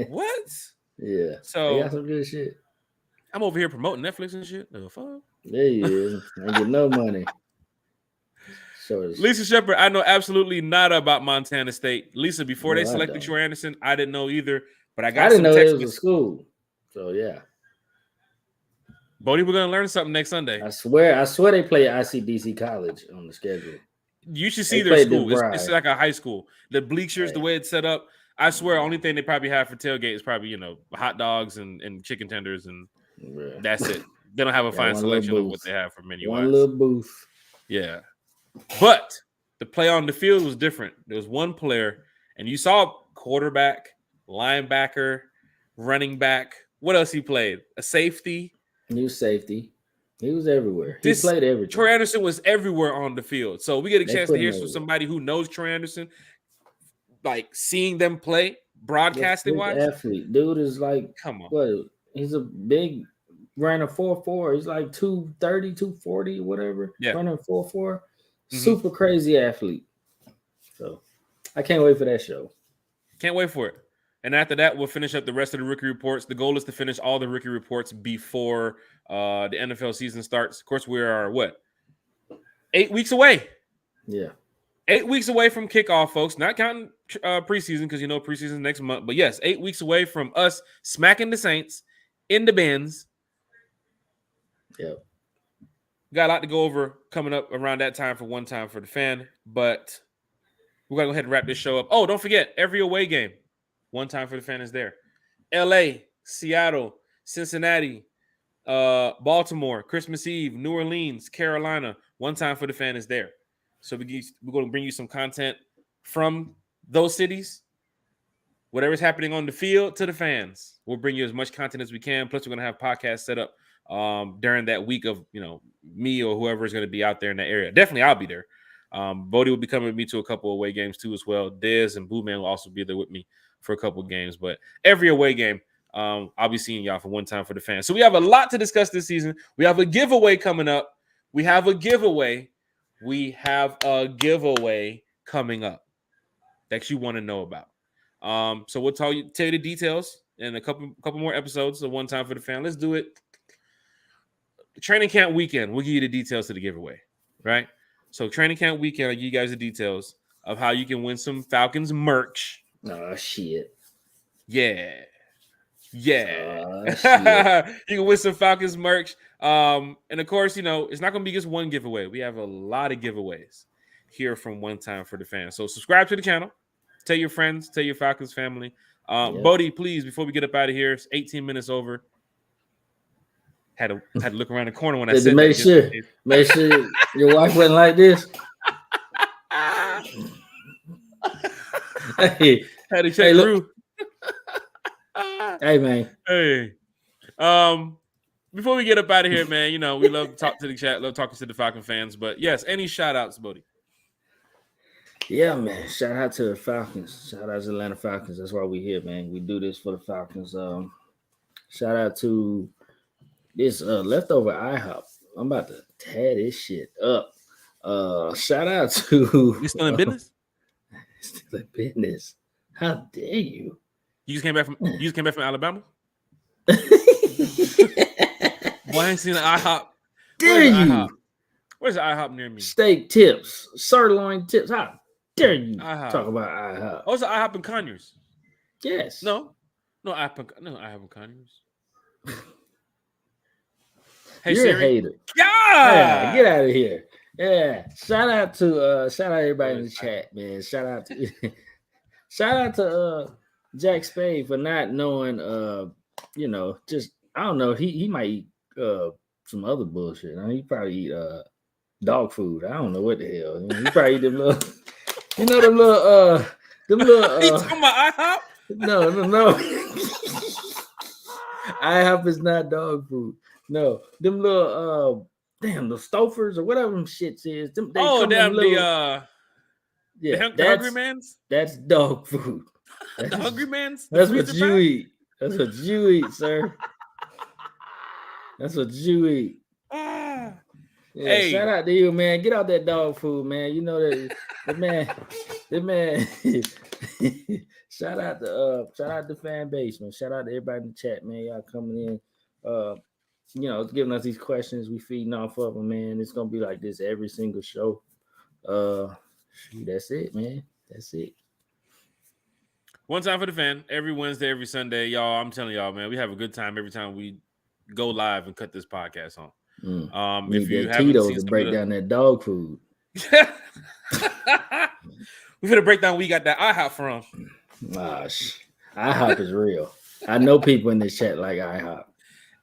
What?
Yeah.
So
they got some good shit.
I'm over here promoting Netflix and shit. The fuck?
There he is. I get no money.
Lisa Shepard, I know absolutely nada about Montana State. Lisa, before they selected Troy Anderson, I didn't know either. But I didn't know it was a school.
So yeah.
Bodie, we're gonna learn something next Sunday.
I swear they play at ICDC College on the schedule.
You should see their school. It's like a high school. The bleachers, the way it's set up. I swear, only thing they probably have for tailgate is probably hot dogs and chicken tenders, and that's it. They don't have a fine selection of what they have for menu.
One little booth.
Yeah, but the play on the field was different. There was one player, and you saw quarterback, linebacker, running back. What else he played? A safety.
New safety. He was everywhere. He played everything.
Troy Anderson was everywhere on the field. So we get a chance to hear from somebody who knows Troy Anderson, like seeing them play, broadcasting wise.
Athlete. Dude is like,
come on.
What? He's a big, ran a 4.4. He's like 230, 240, whatever.
Yeah.
Running 4.4. Super crazy athlete. So I can't wait for that show.
Can't wait for it. And after that, we'll finish up the rest of the rookie reports. The goal is to finish all the rookie reports before the NFL season starts. Of course, we are 8 weeks away.
Yeah.
8 weeks away from kickoff, folks. Not counting preseason because preseason next month. But yes, 8 weeks away from us smacking the Saints in the bins.
Yep.
Got a lot to go over coming up around that time for One Time for the Fan. But we're going to go ahead and wrap this show up. Oh, don't forget, every away game, One Time for the Fan is there. LA, Seattle, Cincinnati, Baltimore, Christmas Eve, New Orleans, Carolina. One Time for the Fan is there. So we're going to bring you some content from those cities. Whatever's happening on the field to the fans. We'll bring you as much content as we can. Plus, we're going to have podcasts set up during that week of, me or whoever is going to be out there in that area. Definitely, I'll be there. Bodie will be coming with me to a couple of away games too as well. Dez and Boo Man will also be there with me for a couple of games. But every away game, I'll be seeing y'all for One Time for the Fans. So we have a lot to discuss this season. We have a giveaway coming up. We have a giveaway coming up that you want to know about. So we'll tell you the details in a couple more episodes of One Time for the Fan. Let's do it. Training camp weekend, we'll give you the details to the giveaway, right? So training camp weekend, I'll give you guys the details of how you can win some Falcons merch.
Oh, shit.
Yeah.
Shit.
You can win some Falcons merch. And of course, it's not going to be just one giveaway. We have a lot of giveaways here from One Time for the Fan. So subscribe to the channel. Tell your friends. Tell your Falcons family. Bodie, please, before we get up out of here, it's 18 minutes over. Had to look around the corner when I said
make sure your wife wasn't like this. Hey,
had to check through.
Hey, man.
Hey. Before we get up out of here, man, we love to talk to the chat, love talking to the Falcon fans. But yes, any shout outs, Bodie?
Yeah, man. Shout out to the Falcons. Shout out to Atlanta Falcons. That's why we're here, man. We do this for the Falcons. Shout out to this leftover IHOP. I'm about to tear this shit up. Shout out to
you still in business?
Still in business. How dare you?
You just came back from Alabama? Boy, I ain't seen an IHOP.
Dare you?
Where's the IHOP near me?
Steak tips, sirloin tips. How dare you talk about IHOP?
Oh, it's an IHOP in Conyers.
Yes.
No IHOP in Conyers. Hey,
you're
Siri.
A hater.
Yeah,
get out of here. Yeah. Shout out everybody in the chat, man. Shout out to Jack Spade for not knowing just I don't know, he might eat some other bullshit. He probably eat dog food. I don't know what the hell. He probably eat them little them little
you talking about IHOP?
No. IHOP is not dog food. No, them little damn the Stofers or whatever them shits is. Them they
Oh,
come in
damn,
little yeah.
the Hungry Man's?
That's dog food.
The Hungry Man's? The
That's what
freezer
you
pack?
eat. That's what you eat, sir. That's what you eat.
Ah.
Yeah,
Hey.
shout out to you, man. Get out that dog food, man. You know that the man. shout out the fan base, man. Shout out to everybody in the chat, man. Y'all coming in, giving us these questions. We feeding off of them, man. It's gonna be like this every single show. That's it, man. That's it.
One time for the fan, every Wednesday, every Sunday, y'all. I'm telling y'all, man, we have a good time every time we go live and cut this podcast on. If you haven't
Tito's
seen
to break down that dog food.
We finna break down where we got that IHOP from.
Gosh, IHOP is real. I know people in this chat like IHOP.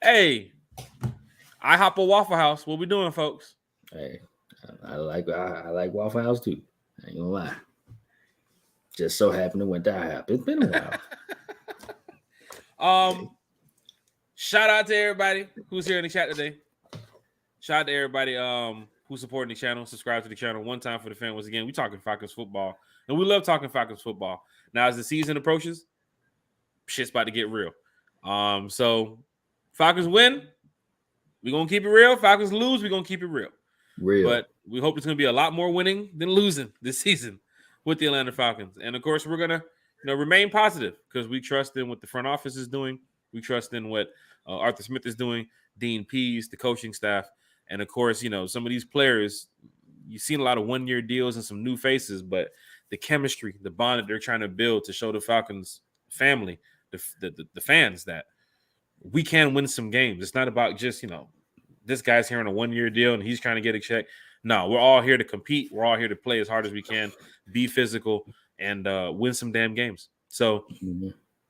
Hey, IHOP or Waffle House, what we doing, folks?
Hey, I like Waffle House too. I ain't gonna lie. Just so happened to went to IHOP. It's been a
while. Shout out to everybody who's here in the chat today. Shout out to everybody who's supporting the channel. Subscribe to the channel. One time for the fan. Once again, we talking Falcons football, and we love talking Falcons football. Now, as the season approaches, shit's about to get real. So Falcons win, we're gonna keep it real. Falcons lose, we're gonna keep it real. But we hope it's gonna be a lot more winning than losing this season with the Atlanta Falcons. And of course, we're gonna remain positive because we trust in what the front office is doing. We trust in what Arthur Smith is doing, Dean Pease, the coaching staff, and of course, some of these players. You've seen a lot of one-year deals and some new faces, but the chemistry, the bond that they're trying to build to show the Falcons family, the fans that we can win some games. It's not about just this guy's here on a one-year deal and he's trying to get a check. No, we're all here to compete. We're all here to play as hard as we can, be physical, and win some damn games. So,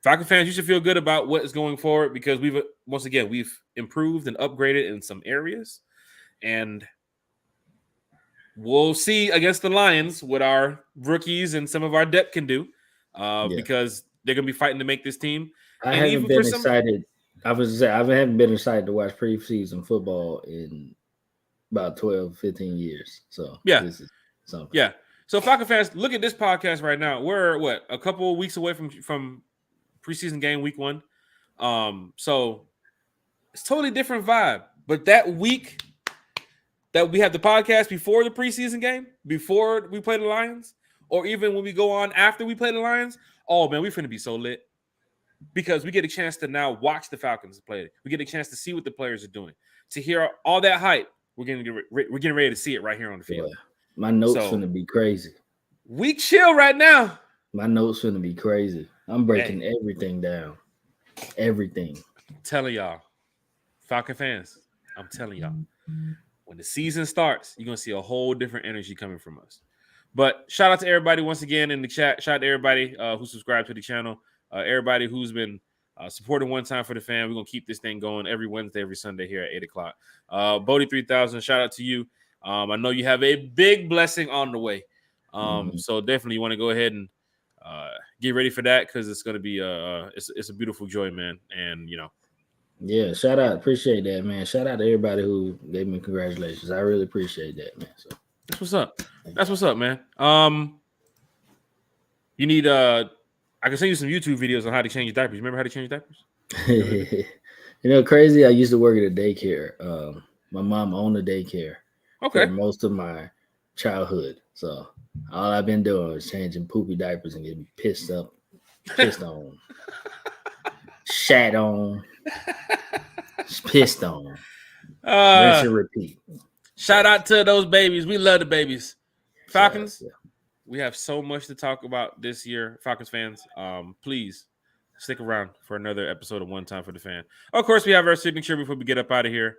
Falcon fans, you should feel good about what is going forward because we've improved and upgraded in some areas, and we'll see against the Lions what our rookies and some of our depth can do because they're going to be fighting to make this team.
I haven't been excited. I haven't been excited to watch preseason football in about 12, 15 years. So this is something.
Yeah. So Falcon fans, look at this podcast right now. We're a couple of weeks away from preseason game week 1. So it's totally different vibe. But that week that we have the podcast before the preseason game, before we play the Lions, or even when we go on after we play the Lions, oh man, we're finna be so lit. Because we get a chance to now watch the Falcons play. We get a chance to see what the players are doing. To hear all that hype, we're getting ready to see it right here on the field.
Yeah. My notes finna be crazy.
We chill right now.
My notes finna be crazy. I'm breaking everything down. Everything.
I'm telling y'all, Falcon fans, I'm telling y'all, when the season starts, you're going to see a whole different energy coming from us. But shout out to everybody once again in the chat. Shout out to everybody who subscribed to the channel. Everybody who's been supporting One Time for the Fan. We're going to keep this thing going every Wednesday, every Sunday here at 8 o'clock. Bodie 3000, shout out to you. I know you have a big blessing on the way. So definitely you want to go ahead and get ready for that because it's going to be it's a beautiful joy, man. And,
Yeah, shout out. Appreciate that, man. Shout out to everybody who gave me congratulations. I really appreciate that, man. So
that's what's up. That's what's up, man. You need I can send you some YouTube videos on how to change your diapers. You remember how to change your diapers?
Crazy. I used to work at a daycare. My mom owned a daycare for most of my childhood. So all I've been doing is changing poopy diapers and getting pissed on, shat on, pissed on, rinse and repeat.
Shout out to those babies. We love the babies. Falcons. We have so much to talk about this year, Falcons fans. Please stick around for another episode of One Time for the Fan. Of course, we have our signature before we get up out of here.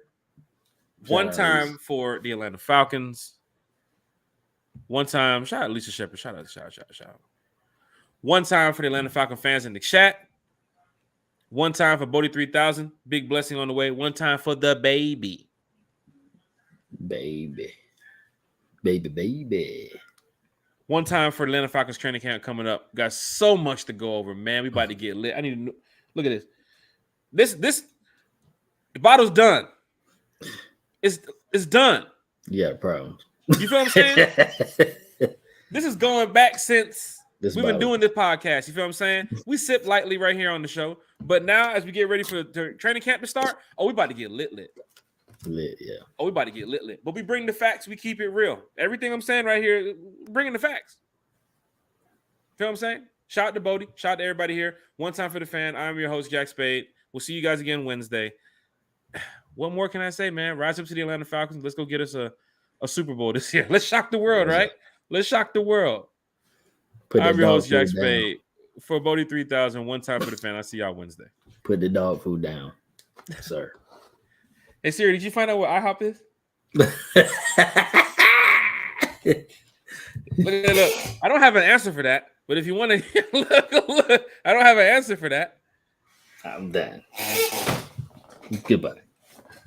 One time for the Atlanta Falcons. One time. Shout out Lisa Shepard. Shout out. One time for the Atlanta Falcon fans in the chat. One time for Bodie 3000. Big blessing on the way. One time for the baby.
Baby.
One time for Atlanta Falcons training camp coming up. Got so much to go over, man. We about to get lit. I need to look at this. This the bottle's done. It's done.
Yeah, problems.
You feel what I'm saying? This is going back since we've been doing this podcast. You feel what I'm saying? We sip lightly right here on the show, but now as we get ready for the training camp to start, we about to get lit.
Yeah.
We about to get lit. But we bring the facts. We keep it real. Everything I'm saying right here, bringing the facts. Feel what I'm saying? Shout out to Bodie. Shout out to everybody here. One time for the fan. I'm your host, Jack Spade. We'll see you guys again Wednesday. What more can I say, man? Rise up to the Atlanta Falcons. Let's go get us a Super Bowl this year. Let's shock the world, right? Let's shock the world. I'm your host, Jack Spade. For Bodie 3000, one time for the fan. I'll see y'all Wednesday.
Put the dog food down, sir.
Hey, Siri, did you find out what IHOP is? Look. I don't have an answer for that, but if you want to look, I don't have an answer for that.
I'm done. Goodbye.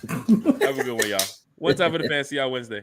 Have a good one, y'all. One time for the fan. See y'all Wednesday.